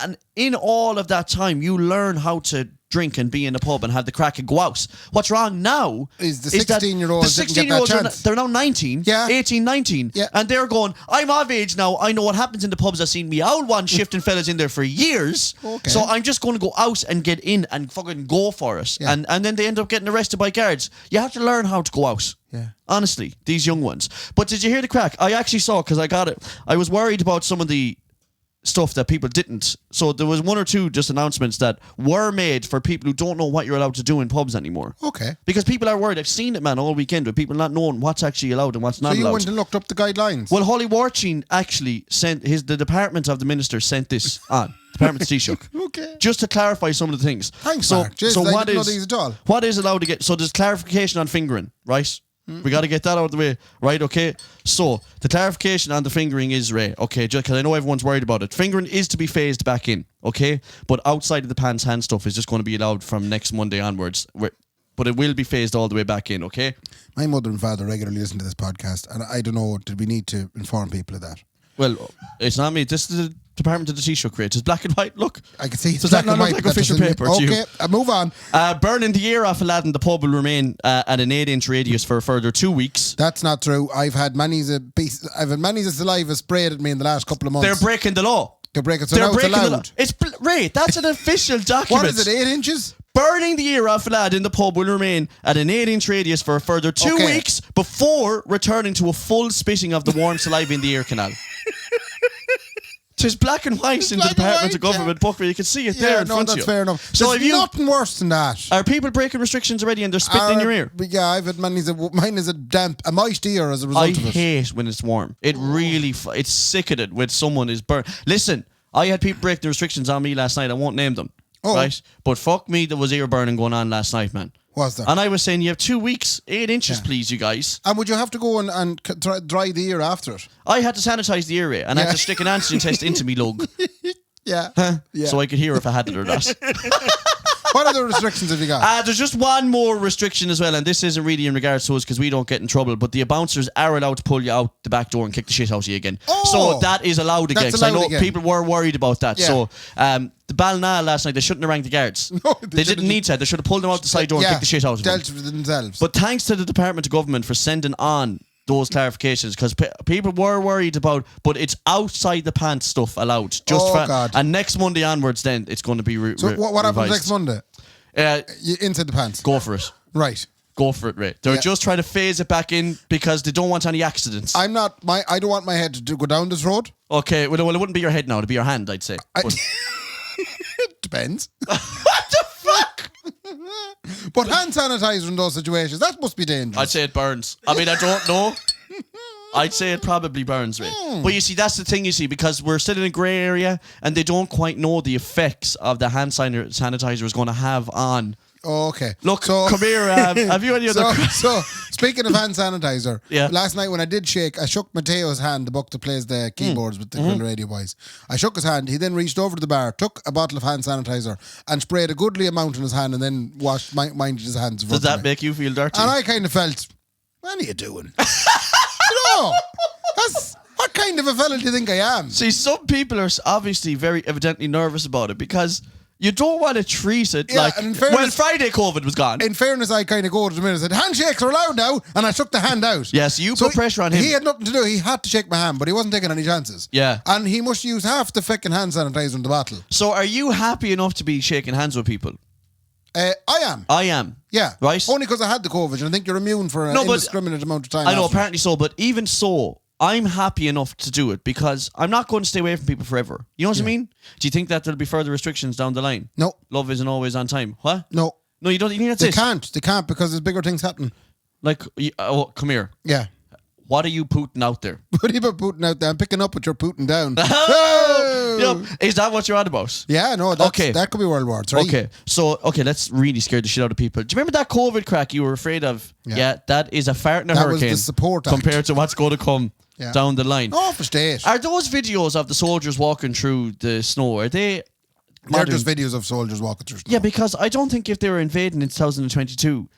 And in all of that time, you learn how to drink and be in a pub and have the crack and go out. What's wrong now Is the that 16-year-olds the didn't get that 16-year-olds are chance. they're now 19, Yeah. 18, 19, Yeah. and they're going, I'm of age now. I know what happens in the pubs. I've seen me old one shifting fellas in there for years. Okay. So I'm just going to go out and get in and fucking go for it. Yeah. And then they end up getting arrested by guards. You have to learn how to go out. Yeah. Honestly, these young ones. But did you hear the crack? I actually saw, because I got it. I was worried about some of the stuff that people didn't. So there was 1 or 2 just announcements that were made for people who don't know what you're allowed to do in pubs anymore. Okay. Because people are worried. I've seen it, man, all weekend with people not knowing what's actually allowed and what's not So you allowed. went and looked up the guidelines. Well, Holly Warchin actually sent the department of the minister sent this on. Department of Taoiseach. Okay. Just to clarify some of the things. Thanks, so, Mark. Jeez, so I what didn't know is these at all. what is allowed to get? So there's clarification on fingering, right? We got to get that out of the way, right? Okay. So the clarification on the fingering is, Ray, okay, just because I know everyone's worried about it. Fingering is to be phased back in, okay? But outside of the pants hand stuff is just going to be allowed from next Monday onwards. But it will be phased all the way back in, okay? My mother and father regularly listen to this podcast, and I don't know, did we need to inform people of that? Well, it's not me. This is the Department of the Taoiseach, Ray. It's black and white. Look. I can see. Does that not look like official paper to you? Okay, move on. Burning the ear off a lad in the pub will remain at an 8-inch radius for a further 2 weeks. That's not true. I've had many's a saliva sprayed at me in the last couple of months. They're breaking the law. They're breaking. So They're now it's breaking the law. allowed. It's Ray. That's an official document. What is it? 8 inches? Burning the ear off a lad in the pub will remain at an 8-inch radius for a further 2 Okay. weeks before returning to a full spitting of the warm saliva in the ear canal. There's black and white in the black and Department white, of Government book where you can see it there Yeah, in no, front of that's you. fair enough. So There's if you nothing worse than that. are people breaking restrictions already and they're spitting in your ear? Yeah, I've had mine is a damp, a moist ear as a result I of it. hate when it's warm. It really, it's sickening when someone is burnt. Listen, I had people break the restrictions on me last night. I won't name them. Oh. Right? But fuck me, there was ear burning going on last night, man. Was there? And I was saying, you have 2 weeks, 8 inches, Yeah. please, you guys. And would you have to go and dry the ear after it? I had to sanitize the ear, and I had to stick an antigen test into me lug. Yeah. Yeah. So I could hear if I had it or not. What other restrictions have you got? There's just one more restriction as well, and this isn't really in regards to us because we don't get in trouble, but the bouncers are allowed to pull you out the back door and kick the shit out of you again. Oh! So that is allowed again. That's 'cause I allowed know again. people were worried about that. Yeah. So the Ballina last night, they shouldn't have rang the guards. No, they didn't need to. They should have pulled them out the side door and kicked the shit out of them. Dealt with themselves. But thanks to the Department of Government for sending on those clarifications, because people were worried about, but it's outside the pants stuff allowed. God. And next Monday onwards, then it's going to be so what happens revised. next Monday? You inside the pants. Go for it. Right. Go for it, Ray. They're just trying to phase it back in because they don't want any accidents. I don't want my head to go down this road. Okay, well, it wouldn't be your head now. It'd be your hand, I'd say. But- Depends. what the fuck? But hand sanitizer in those situations, that must be dangerous. I'd say it burns. I mean, I don't know. I'd say it probably burns, Ray. But you see, that's the thing, because we're still in a grey area and they don't quite know the effects of the hand sanitizer is going to have on. Oh, okay. Look, come here. Have you any other... So, speaking of hand sanitizer, yeah. Last night when I did shake, I shook Mateo's hand, the buck that plays the keyboards with the Grill Radio Boys. I shook his hand. He then reached over to the bar, took a bottle of hand sanitizer and sprayed a goodly amount in his hand and then minded his hands. Does that make you feel dirty? And I kind of felt, what are you doing? What kind of a fella do you think I am? See, some people are obviously very evidently nervous about it because you don't want to treat it like... Well, Friday COVID was gone. In fairness, I kind of go to the minute and said, handshakes are allowed now, and I shook the hand out. Yes, you put pressure on him. He had nothing to do. He had to shake my hand, but he wasn't taking any chances. Yeah. And he must use half the fucking hand sanitizer in the bottle. So are you happy enough to be shaking hands with people? I am. I am. Yeah. Right? Only because I had the COVID, and I think you're immune for an indiscriminate amount of time. I know, apparently so, but even so, I'm happy enough to do it because I'm not going to stay away from people forever. You know what I mean? Do you think that there'll be further restrictions down the line? No. Love isn't always on time. What? No. No, you don't. You think that's it? They can't because there's bigger things happening. Like, come here. Yeah. What are you putting out there? What are you putting out there? I'm picking up what you're putting down. Is that what you're on about? Yeah, no, that could be World War III. Okay, let's really scare the shit out of people. Do you remember that COVID crack you were afraid of? Yeah, that is a fart in a hurricane. That was the support act. Compared to what's going to come down the line. Oh, for state. Are those videos of the soldiers walking through the snow, are they... They're just videos of soldiers walking through snow. Yeah, because I don't think if they were invading in 2022,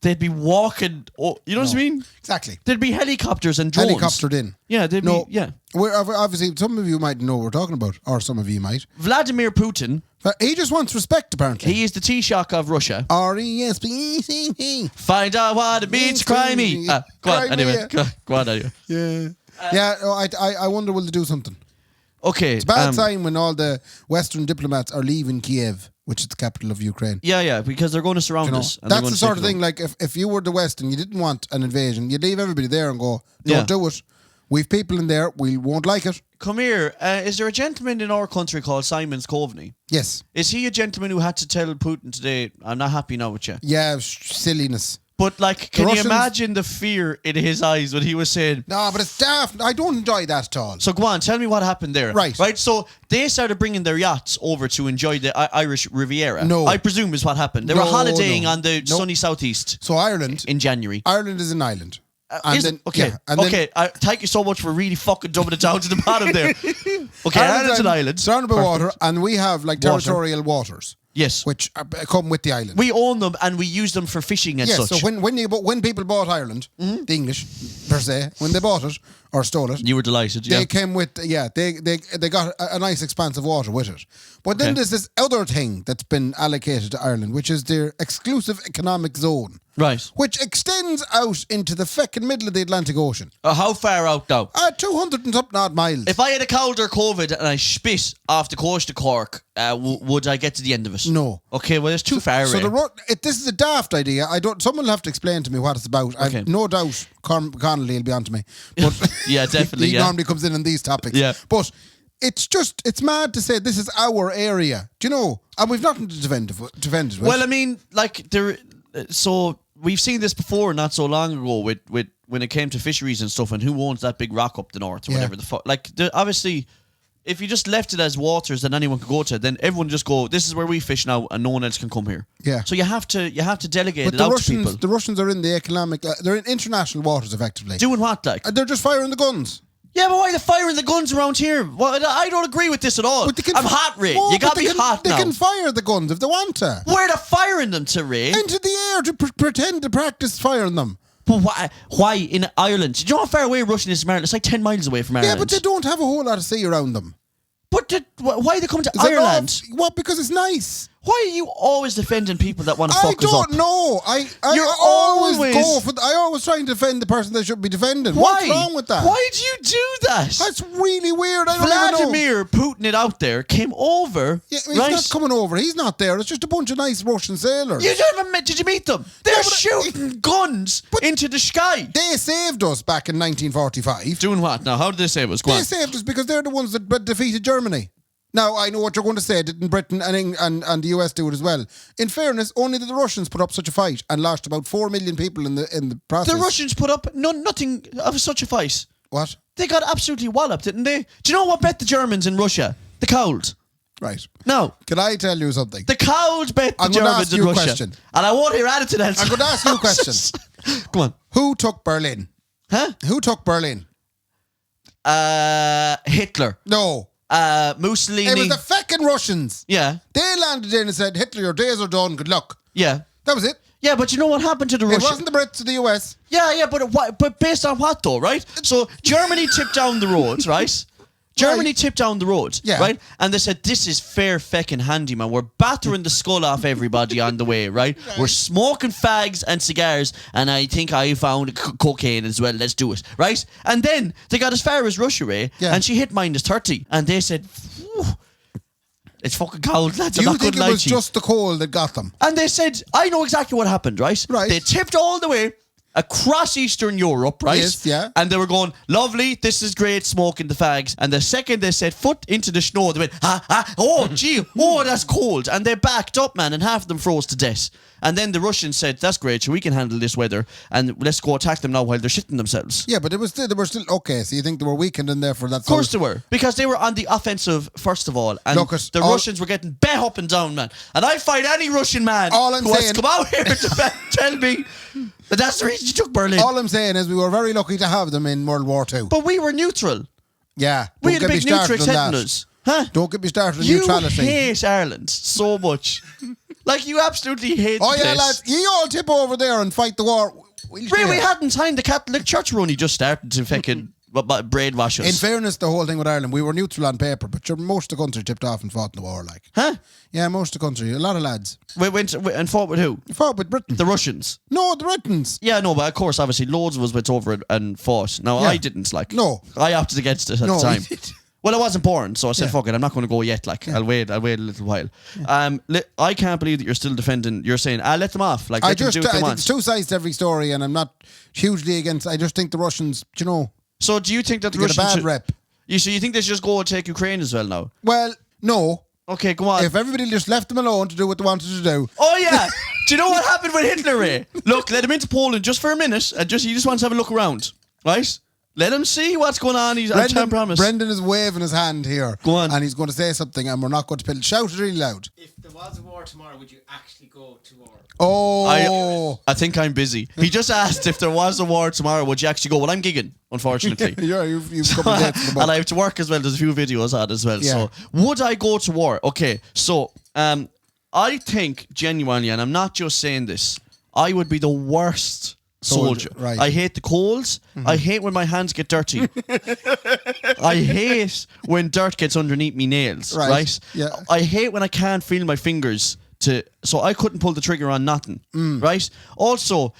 they'd be walking... you know what I mean? Exactly. There'd be helicopters and drones. Helicoptered in. Yeah, they'd be... Yeah. We're obviously, some of you might know what we're talking about, or some of you might. Vladimir Putin... He just wants respect, apparently. He is the Taoiseach of Russia. R-E-S-P-E-C-E. Find out what it means to cry me. Go on, anyway. Go on, anyway. Yeah. I wonder will they do something. Okay. It's a bad sign when all the Western diplomats are leaving Kiev, which is the capital of Ukraine. Yeah, because they're going to surround us. And that's the sort of thing, like, if you were the West and you didn't want an invasion, you'd leave everybody there and go, don't do it. We've people in there, we won't like it. Come here. Is there a gentleman in our country called Simon Coveney? Yes. Is he a gentleman who had to tell Putin today, I'm not happy now with you? Yeah, silliness. But, like, can you imagine the fear in his eyes when he was saying... No, but it's daft. I don't enjoy that at all. So, go on, tell me what happened there. Right. So, they started bringing their yachts over to enjoy the Irish Riviera. No. I presume is what happened. They were holidaying on the sunny southeast. So, Ireland... In January. Ireland is an island. Thank you so much for really fucking dumbing it down to the bottom there. Okay, Ireland's an island. Surrounded by water, and we have, like, territorial waters. Yes. Which come with the island. We own them and we use them for fishing and such. So when people bought Ireland, the English, per se, when they bought it or stole it... You were delighted, They came with... they got a nice expanse of water with it. But then there's this other thing that's been allocated to Ireland, which is their exclusive economic zone. Right. Which extends out into the fucking middle of the Atlantic Ocean. How far out now? 200 and something odd miles. If I had a cold or COVID and I spit off the coast of Cork, would I get to the end of it? No. Okay, well, it's too far away. So this is a daft idea. Someone will have to explain to me what it's about. Okay. I've no doubt Connolly will be on to me. But yeah, definitely. he normally comes in on these topics. Yeah. But it's mad to say this is our area. Do you know? And we've nothing to defend it with. Well, I mean, like, so we've seen this before not so long ago with when it came to fisheries and stuff and who owns that big rock up the north or whatever the fuck. Like, obviously, if you just left it as waters that anyone could go to, then everyone just go, this is where we fish now and no one else can come here. Yeah. So you have to delegate it out to people. The Russians are in the economic... they're in international waters, effectively. Doing what, like? They're just firing the guns. Yeah, but why are they firing the guns around here? Well, I don't agree with this at all. I'm hot, Ray. You gotta be hot now. They can fire the guns if they want to. Where are they firing them to, Ray? Into the air to pretend to practice firing them. But why in Ireland? Do you know how far away Russia is from Ireland? It's like 10 miles away from Ireland. Yeah, but they don't have a whole lot of sea around them. But why are they coming to Ireland? What? Because it's nice. Why are you always defending people that want to fuck us up? I don't know. I always try and defend the person they should be defending. Why? What's wrong with that? Why do you do that? That's really weird. I don't even know. Vladimir Putin it out there came over. Yeah, he's not coming over. He's not there. It's just a bunch of nice Russian sailors. Did you meet them? They're shooting guns into the sky. They saved us back in 1945. Doing what? Now, how did they save us? They saved us because they're the ones that defeated Germany. Now, I know what you're going to say. Didn't Britain and the US do it as well? In fairness, only the Russians put up such a fight and lost about 4 million people in the process. The Russians put up nothing of such a fight. What? They got absolutely walloped, didn't they? Do you know what bet the Germans in Russia? The cold. Right. No. Can I tell you something? The cold bet the I'm going to Germans ask in you a Russia. question. And I won't hear anything else. I'm going to ask you a question. Come on. Who took Berlin? Huh? Who took Berlin? Hitler. No. Mussolini. It was the fucking Russians. Yeah. They landed in and said, Hitler, your days are done. Good luck. Yeah. That was it. Yeah, but you know what happened to the It Russians? wasn't the Brits or the US. Yeah, but based on what though, right? So Germany tipped down the roads, right? Germany tipped down the roads, right? And they said, this is fair feckin' handy, man. We're battering the skull off everybody on the way, right? We're smoking fags and cigars, and I think I found cocaine as well. Let's do it, right? And then they got as far as Russia, and she hit -30, and they said, "Phew, it's fucking cold, lads. Do you think it was just the cold that got them? And they said, I know exactly what happened, right? Right. They tipped all the way across Eastern Europe, right? Yes, yeah. And they were going, lovely, this is great, smoking the fags. And the second they set foot into the snow, they went, oh, gee, oh, that's cold. And they backed up, man, and half of them froze to death. And then the Russians said, that's great, so we can handle this weather, and let's go attack them now while they're shitting themselves. Yeah, but they were still okay. So you think they were weakened in there for that? Of course they were, because they were on the offensive first of all, and the Russians were getting bet up and down, man. And I'd fight any Russian man who wants to come out here to tell me that that's the reason you took Berlin. All I'm saying is we were very lucky to have them in World War II. But we were neutral. Yeah, We had a big neutral hitting us. Huh? Don't get me started on neutrality. You hate Ireland so much. Like, you absolutely hate the yeah, place. lads, you all tip over there and fight the war. We hadn't time. The Catholic Church were only just starting to fucking brainwash us. In fairness, the whole thing with Ireland, we were neutral on paper, but most of the country tipped off and fought in the war, like. Huh? Yeah, most of the country. A lot of lads. We went and fought with who? Fought with Britain. The Russians. No, the Britons. Yeah, no, but of course, obviously, loads of us went over and fought. Now, I didn't, like. No. I opted against it at the time. Well, I wasn't born, so I said, fuck it, I'm not going to go yet, like, I'll wait a little while. I can't believe that you're still defending, you're saying, let them off, like, let them do what they want. It's two sides to every story, and I'm not hugely against, I just think the Russians, you know. So do you think that the Russians Russians get a bad rep? So you think they should just go and take Ukraine as well now? Well, no. Okay, go on. If everybody just left them alone to do what they wanted to do. Oh, yeah. Do you know what happened with Hitler, Ray? Look, let him into Poland just for a minute, and he just wants to have a look around, right? Let him see what's going on. I can't promise. Brendan is waving his hand here. Go on. And he's going to say something, and we're not going to shout it really loud. If there was a war tomorrow, would you actually go to war? Oh. I think I'm busy. He just asked if there was a war tomorrow, would you actually go? Well, I'm gigging, unfortunately. Yeah, you've come and and I have to work as well. There's a few videos on as well. Yeah. So, would I go to war? Okay, so I think genuinely, and I'm not just saying this, I would be the worst soldier. Right. I hate the colds. I hate when my hands get dirty. I hate when dirt gets underneath me nails. Right? Yeah. I hate when I can't feel my fingers so I couldn't pull the trigger on nothing. Right? Also,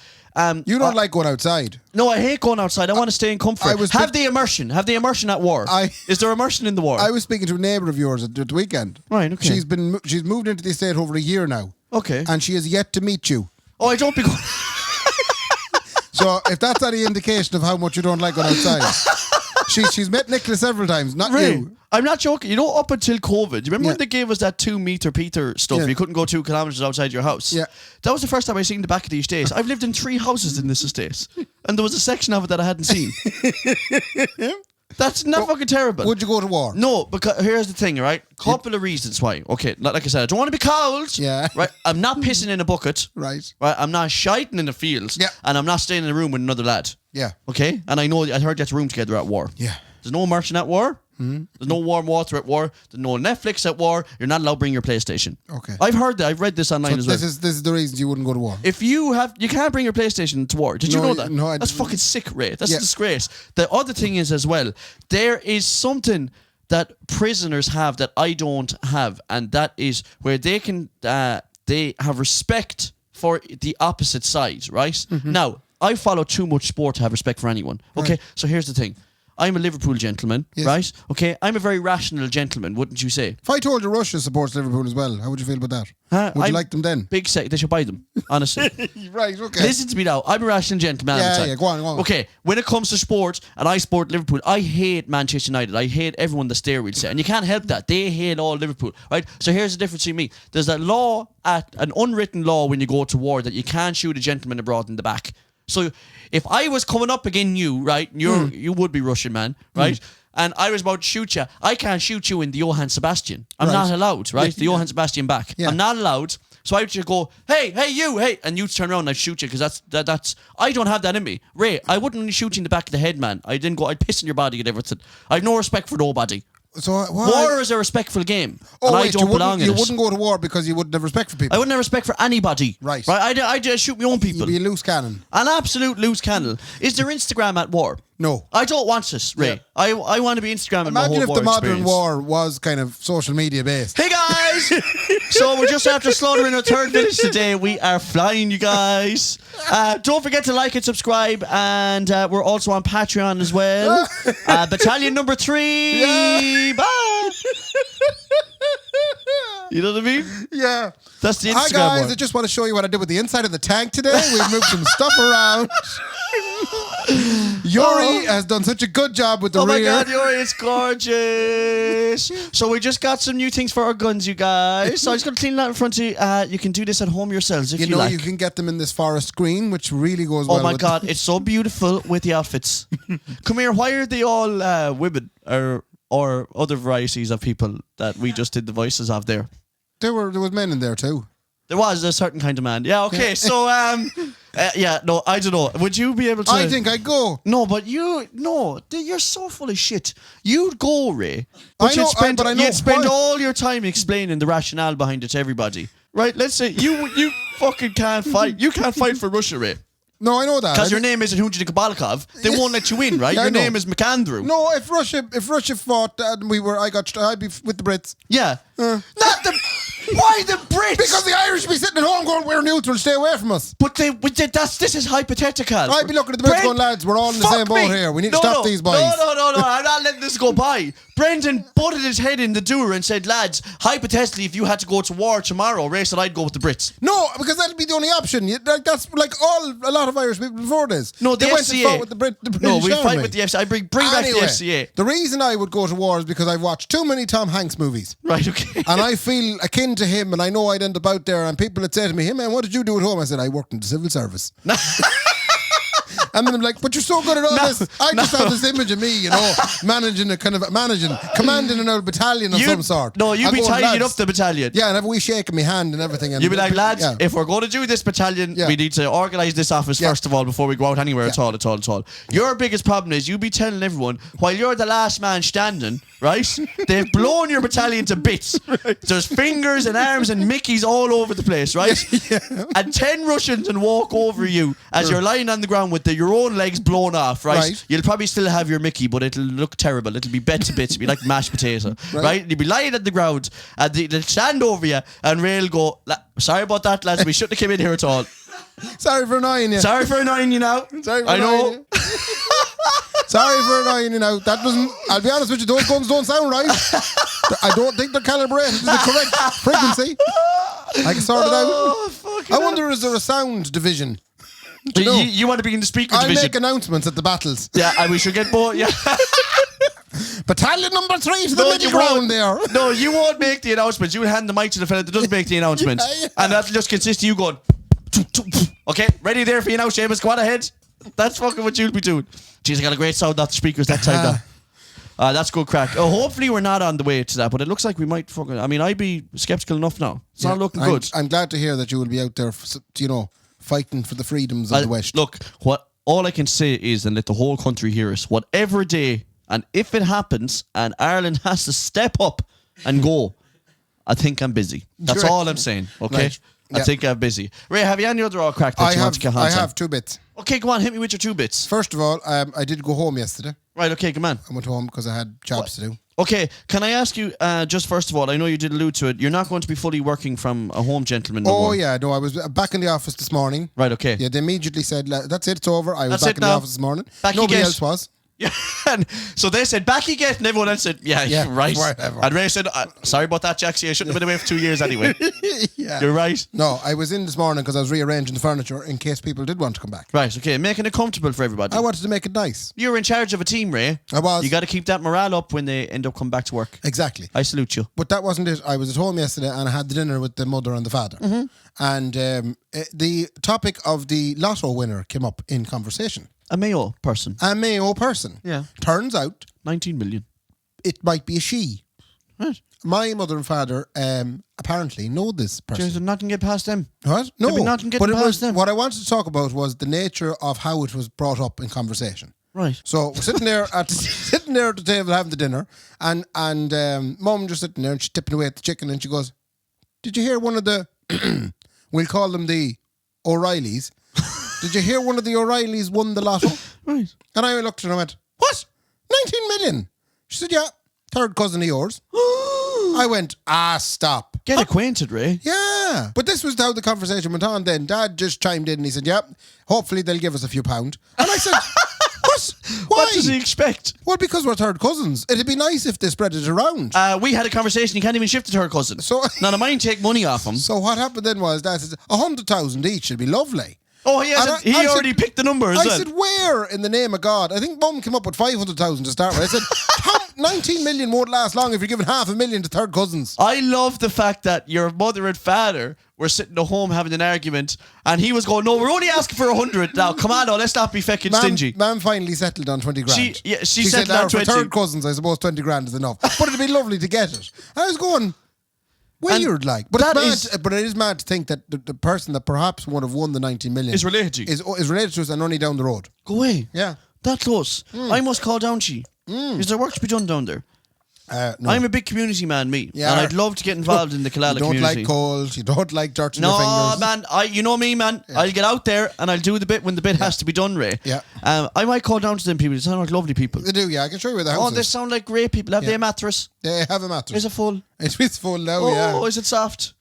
you don't like going outside. no, I hate going outside. I want to stay in comfort. Have the immersion at war. Is there immersion in the war? I was speaking to a neighbour of yours at the weekend. Right, okay. She's moved into the estate over a year now. Okay. And she has yet to meet you. Oh, I don't be going... So if that's any indication of how much you don't like going outside. She's met Nicola several times, not you. I'm not joking. You know, up until COVID, do you remember when they gave us that 2 meter Peter stuff? Yeah. You couldn't go 2 kilometres outside your house. Yeah. That was the first time I seen the back of the estate. I've lived in 3 houses in this estate, and there was a section of it that I hadn't seen. That's not fucking terrible. Would you go to war? No, because here's the thing, right? Couple of reasons why. Okay, like I said, I don't want to be cold. Yeah. Right. I'm not pissing in a bucket. Right. Right. I'm not shiting in the fields. Yeah. And I'm not staying in a room with another lad. Yeah. Okay. And I heard that's room together at war. Yeah. There's no immersion at war. There's no warm water at war. There's no Netflix at war. You're not allowed to bring your PlayStation. Okay. I've heard that. I've read this online as well. This is the reasons you wouldn't go to war. If you can't bring your PlayStation to war. Did you know that? No, I That's didn't. fucking sick, Ray. That's a disgrace. The other thing is as well, there is something that prisoners have that I don't have, and that is where they can they have respect for the opposite side, right? Now, I follow too much sport to have respect for anyone. Okay, so here's the thing. I'm a Liverpool gentleman, Yes. right? Okay, I'm a very rational gentleman, wouldn't you say? If I told you Russia supports Liverpool as well, how would you feel about that? Would you I'm like them then? Big they should buy them, honestly. Right, okay. Listen to me now. I'm a rational gentleman. Yeah, go on. Okay, when it comes to sports, and I support Liverpool, I hate Manchester United. I hate everyone the stair wheel set. And you can't help that. They hate all Liverpool, right? So here's the difference between me. There's an unwritten law when you go to war that you can't shoot a gentleman abroad in the back. So if I was coming up against you, right, you would be Russian, man, right? And I was about to shoot you, I can't shoot you in the Johann Sebastian. I'm not allowed, right? The Johann Sebastian back. Yeah. I'm not allowed. So I would just go, hey, you, and you'd turn around and I'd shoot you because that's I don't have that in me. Ray, I wouldn't only shoot you in the back of the head, man. I'd piss in your body and everything. I've no respect for nobody. So War is a respectful game. Oh, and wait, I don't belong in you it. wouldn't go to war because you wouldn't have respect for people. I wouldn't have respect for anybody. Right. I just shoot my own people. You'd be a loose cannon. An absolute loose candle. Is there Instagram at war? No. I don't want this, Ray. Yeah. I want to be Instagramming my Imagine whole if war the modern experience. war was kind of social media based. Hey guys! So we're just after slaughtering our third village today. We are flying, you guys. Don't forget to like and subscribe, and we're also on Patreon as well. Battalion number 3. Yeah. Bye. You know what I mean? Yeah. That's the Instagram Hi guys, one. I just want to show you what I did with the inside of the tank today. We've moved some stuff around. Yuri has done such a good job with the Oh my rear. God, Yuri, it's gorgeous. So we just got some new things for our guns, you guys. So I'm just going to clean that in front of you. You can do this at home yourselves if you You know, like. you can get them in this forest green, which really goes well Oh my with God, it's so beautiful with the outfits. Come here, why are they all women or other varieties of people that we just did the voices of there? There was men in there too. There was a certain kind of man. Yeah, okay, so, no, I don't know. Would you be able to... I think I'd go. No, but you're so full of shit. You'd go, Ray. I know, But I know you'd spend why. all your time explaining the rationale behind it to everybody. Right, let's say you fucking can't fight. You can't fight for Russia, Ray. No, I know that. Because your name isn't Hunjin Kabalkov. They won't let you in, right? Yeah, I Your know. name is McAndrew. No, if Russia fought and I'd be with the Brits. Yeah. Not the... Why the Brits? Because the Irish be sitting at home going, we're neutral, stay away from us. But this is hypothetical. I'd be looking at the Brits going, lads, we're all in the same boat here. We need to stop these boys. No, I'm not letting this go by. Brendan butted his head in the door and said, lads, hypothetically, if you had to go to war tomorrow, Ray said I'd go with the Brits. No, because that'd be the only option. That's like a lot of Irish people before this. No, the they went FCA. and fought with the British No, we Army. fight with the FCA. I bring back the Anyway, FCA. The reason I would go to war is because I've watched too many Tom Hanks movies. Right, okay. And I feel akin to him, and I know I'd end up out there, and people would say to me, hey man, what did you do at home? I said, I worked in the civil service. And then I'm like, but you're so good at all this. I just have this image of me, commanding an old battalion of some sort. No, you'd I'm be going, tidying "Lads." up the battalion. Yeah, and have a wee shake in my hand and everything. And You'd be like, lads, yeah. if we're going to do this battalion, Yeah. we need to organise this office first of all before we go out anywhere at all. Your biggest problem is you'd be telling everyone, while you're the last man standing, right, they've blown your battalion to bits. Right. There's fingers and arms and Mickeys all over the place, right? Yeah. And 10 Russians will walk over you as you're lying on the ground with your own legs blown off, right? Right. You'll probably still have your Mickey, but it'll look terrible. It'll be bent to bits. It'll be like mashed potato, right? You'll be lying on the ground and they'll stand over you and Ray'll go, sorry about that, lads. We shouldn't have come in here at all. Sorry for annoying you. Sorry for annoying you now. Sorry for I annoying know. you. Sorry for annoying you now. That doesn't... I'll be honest with you, those guns don't sound right. I don't think they're calibrated to the correct frequency. I can sort it out. I wonder, is there a sound division? Do you know? You want to be in the speaker I'll division? make announcements at the battles. Yeah, and we should get both. Yeah. Battalion number 3 to the middle ground there. No, you won't make the announcements. You will hand the mic to the fella that does make the announcements. Yeah. And that'll just consist of you going, okay, ready there for you now, Seamus. Go on ahead. That's fucking what you'll be doing. Jeez, I got a great sound off the speakers that time now. That's good crack. Hopefully we're not on the way to that, but it looks like we might fucking... I mean, I'd be sceptical enough now. It's not looking good. I'm glad to hear that you will be out there, fighting for the freedoms of the West. Look, all I can say is, and let the whole country hear us, whatever day, and if it happens, and Ireland has to step up and go, I think I'm busy. That's Right. all I'm saying, okay? Right. I Yeah. think I'm busy. Ray, have you any other all crack that you want to get I hands on? have 2 bits. Okay, go on, hit me with your 2 bits. First of all, I did go home yesterday. Right, okay, come on. I went home because I had jobs to do. Okay, can I ask you, just first of all, I know you did allude to it, you're not going to be fully working from a home gentleman no Oh, more. yeah, no, I was back in the office this morning. Right, okay. Yeah, they immediately said, that's it, it's over. I was That's back it in the now. office this morning. Back you Nobody get. else was. Yeah. And so they said, back you get, and everyone else said, yeah, right. Whatever. And Ray said, sorry about that, Jaxie. I shouldn't have been away for 2 years anyway. Yeah. You're right. No, I was in this morning because I was rearranging the furniture in case people did want to come back. Right, okay, making it comfortable for everybody. I wanted to make it nice. You're in charge of a team, Ray. I was. You got to keep that morale up when they end up coming back to work. Exactly. I salute you. But that wasn't it. I was at home yesterday and I had the dinner with the mother and the father. Mm-hmm. And the topic of the lotto winner came up in conversation. A Mayo person. A Mayo person. Yeah. Turns out 19 million. it might be a she. Right. My mother and father apparently know this person. There's nothing get past them. What? No. There'd be nothing getting But it past was, them. what I wanted to talk about was the nature of how it was brought up in conversation. Right. So we're sitting there at the table having the dinner, and Mum just sitting there and she's tipping away at the chicken, and she goes, "Did you hear one of the? We'll call them the O'Reillys. Did you hear one of the O'Reillys won the lotto?" Right. And I looked at her and went, "What? 19 million?" She said, "Yeah, third cousin of yours." I went, stop. Get acquainted, Ray. Yeah. But this was how the conversation went on then. Dad just chimed in and he said, "Yeah, hopefully they'll give us a few pound." And I said, "What? Why?" What does he expect? Well, because we're third cousins. It'd be nice if they spread it around. We had a conversation. You can't even shift it to her cousin. So- none of mine take money off him. So what happened then was Dad said 100,000 each would be lovely. Oh, he has. And He already picked the number as I well. said, where in the name of God? I think Mum came up with 500,000 to start with. I said, 19 million won't last long if you're giving 500,000 to third cousins. I love the fact that your mother and father were sitting at home having an argument, and he was going, "No, we're only asking for 100 now. Come on, now, let's not be fucking stingy." Mum finally settled on 20 grand. She said, settled on for 20. third cousins, I suppose 20 grand is enough. But it'd be lovely to get it. I was going, weird, like. But that it's mad, but it is mad to think that the person that perhaps would have won the 19 million Is related to you. is related to us and only down the road. Go away. Yeah. That close. I must call down to you. Is there work to be done down there? No. I'm a big community man, me. Yeah. And I'd love to get involved in the Killala You don't community. like cold. You don't like dirt in your No, fingers. man. You know me, man. I'll get out there and I'll do the bit when the bit has to be done, Ray. Yeah. I might call down to them people. They sound like lovely people. They do, yeah. I can show you where the Oh, house they is. sound like great people. Have they a mattress? They have a mattress. Is it full? It's full now, Oh, yeah. is it soft?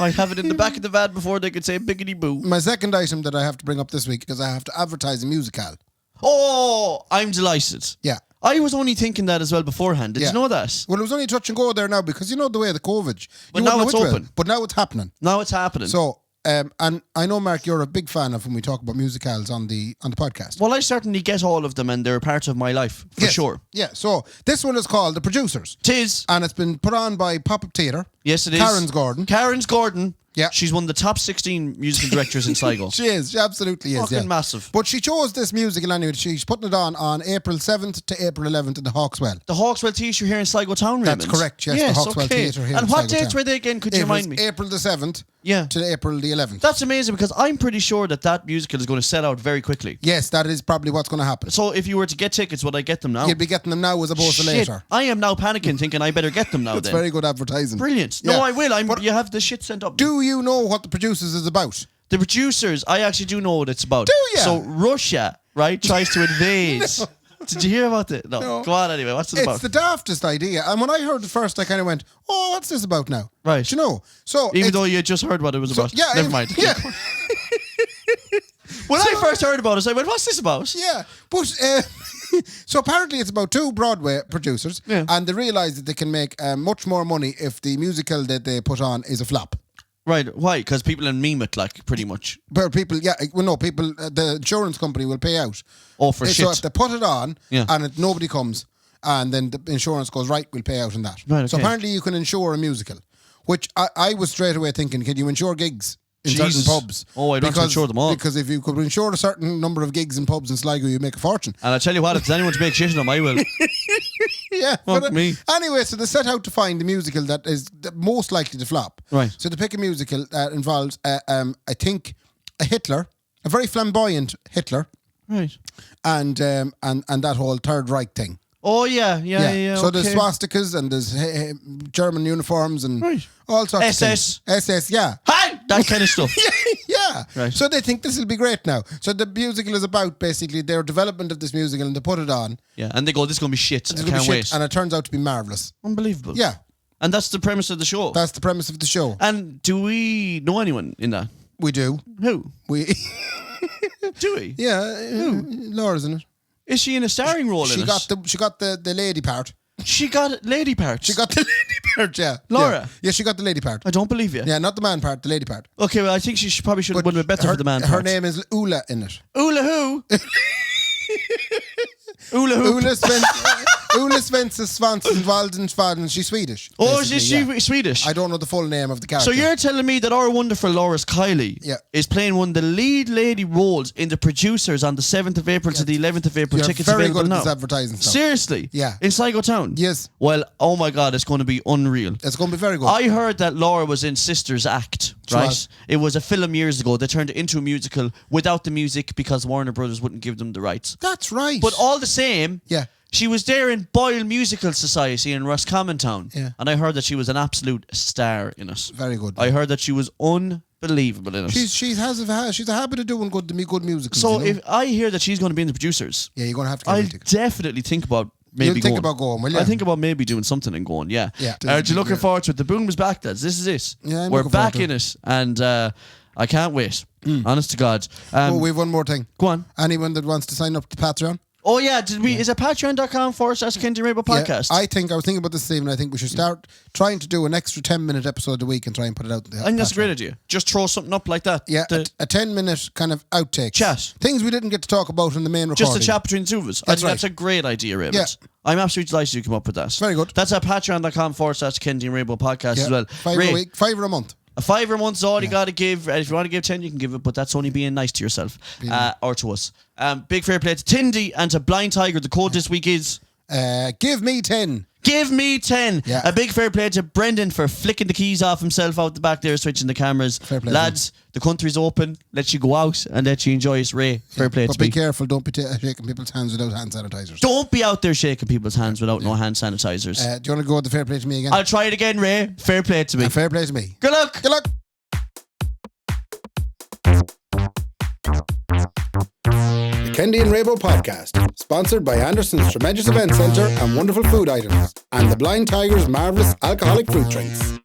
I have it in the back of the van before they could say biggity boo. My second item that I have to bring up this week is I have to advertise a musical. Oh, I'm delighted. Yeah. I was only thinking that as well beforehand. Did Yeah. you know that? Well, it was only touch and go there now because you know the way of the COVID. But You now wouldn't know it's which way. open. But now it's happening. Now it's happening. So, and I know, Mark, you're a big fan of when we talk about musicals on the podcast. Well, I certainly get all of them and they're a part of my life, for Yes. sure. Yeah, so this one is called The Producers. Tis. And it's been put on by Pop-Up Theatre. Yes, it is. Karen's Gordon. Karen's Gordon. Yeah. She's one of the top 16 musical directors in Sligo. She is. She absolutely is. Fucking Yeah. massive. But she chose this musical anyway. She's putting it on April 7th to April 11th in the Hawkswell. The Hawkswell Theatre here in Sligo Town, Raymond. That's correct, yes, the Hawkswell Theatre here And in what Sligo dates Town. were they again? Could you It remind was me? April the 7th Yeah. to April the 11th. That's amazing because I'm pretty sure that musical is going to sell out very quickly. Yes, that is probably what's going to happen. So if you were to get tickets, would I get them now? You'll be getting them now as opposed to Shit, later. I am now panicking thinking I better get them now It's then. very good advertising. Brilliant. Yeah. No, I will. But You have the shit sent up. do you know what The Producers is about? The producers, I actually do know what it's about. Do ya? So Russia, right, tries to invade. Did you hear about it? No. Go on anyway. What's it about? It's the daftest idea. And when I heard it first, I kind of went, "Oh, what's this about now?" Right. Do you know? So Even it's- though you just heard what it was about. yeah, Never mind. Yeah. When I first heard about it, I went, what's this about? Yeah, but so apparently it's about two Broadway producers, Yeah. and they realise that they can make much more money if the musical that they put on is a flop. Right. Why? Because people in meme it, like, pretty much. But people, people, the insurance company will pay out. Oh, for So shit. if they put it on Yeah. and nobody comes, and then the insurance goes, right, we'll pay out on that. Right, So okay. apparently you can insure a musical, which I was straight away thinking, can you insure gigs in Jesus. certain pubs? Oh, I'd want to insure them all. Because if you could insure a certain number of gigs in pubs in Sligo, you make a fortune. And I tell you what, if there's anyone to make shit of them, I will. Yeah. Fuck me. Anyway, so they set out to find the musical that is the most likely to flop. Right. So they pick a musical that involves, I think, a Hitler, a very flamboyant Hitler, Right. and that whole Third Reich thing. Oh, yeah. So okay. there's swastikas and there's German uniforms and Right. all sorts SS. of things. SS, yeah. Hi! That kind of stuff. Yeah. Right. So they think this will be great now. So the musical is about basically their development of this musical and they put it on. Yeah, and they go, this is going to be shit. It's I gonna be can't shit, wait. and it turns out to be marvellous. Unbelievable. Yeah. And that's the premise of the show. That's the premise of the show. And do we know anyone in that? We do. Who? We Do we? Yeah, Laura's in it. Is she in a starring role in She it? got the lady part. She got lady parts. She got the lady part, yeah. Laura? Yeah, she got the lady part. I don't believe you. Yeah, not the man part, the lady part. Okay, well, I think she probably should have won a bit better her, for the man Her part. name is Ula in it. Ula who? Ula who? Ula Svensson Waldenfaden. She's Swedish. Oh, is basically, she Swedish? I don't know the full name of the character. So you're telling me that our wonderful Loris Kiley is playing one of the lead lady roles in The Producers on the 7th of April to the 11th of April. You're Tickets very available good at now. this advertising stuff. Seriously? Yeah. In Sligo Town? Yes. Well, oh my God, it's going to be unreal. It's going to be very good. I heard that Laura was in Sisters Act, right? was. It was a film years ago. They turned it into a musical without the music because Warner Brothers wouldn't give them the rights. That's right. But all the same, yeah. she was there in Boyle Musical Society in Roscommon Town. Yeah. And I heard that she was an absolute star in it. Very good. I heard that she was unbelievable in it. She's a habit of doing good musicals. So you know? if I hear that she's going to be in The Producers, yeah, you're going to have to get I'll a ticket. definitely think about maybe You'll going. think about going, will you? I think about maybe doing something and going, yeah. Yeah. Are you looking forward to it? The boom is back, lads. This is it. Yeah, I'm We're looking forward back to in it. And I can't wait. Honest to God. Oh, we have one more thing. Go on. Anyone that wants to sign up to Patreon? Oh, yeah. Is it patreon.com/Kendy Raybo podcast? I was thinking about this evening. I think we should start trying to do an extra 10-minute episode a week and try and put it out. I think that's a great idea. Just throw something up like that. Yeah, a 10-minute kind of outtake. Chat. Things we didn't get to talk about in the main recording. Just a chat between the two of us. I think right. that's a great idea, Raymond. Yeah. I'm absolutely delighted you come up with that. Very good. That's at patreon.com/Kendy and Raybo podcast Yeah. as well. $5 a week, $5 a month. A $5 a month is all you got to give. If you want to give 10, you can give it, but that's only being nice to yourself or to us. Big fair play to Tindy and to Blind Tiger. The code this week is Give me 10. Give me 10. Yeah. A big fair play to Brendan for flicking the keys off himself out the back there, switching the cameras. Fair play, lads. The country's open. Let you go out and let you enjoy it. Ray, fair play But to be me. careful. Don't be shaking people's hands without hand sanitizers. Don't be out there shaking people's hands without no hand sanitizers. Do you want to go with the fair play to me again? I'll try it again, Ray. Fair play to me. And fair play to me. Good luck. Good luck. The Kendy and Raybo podcast, sponsored by Anderson's Tremendous Event Centre and Wonderful Food Items, and the Blind Tiger's marvellous alcoholic fruit drinks.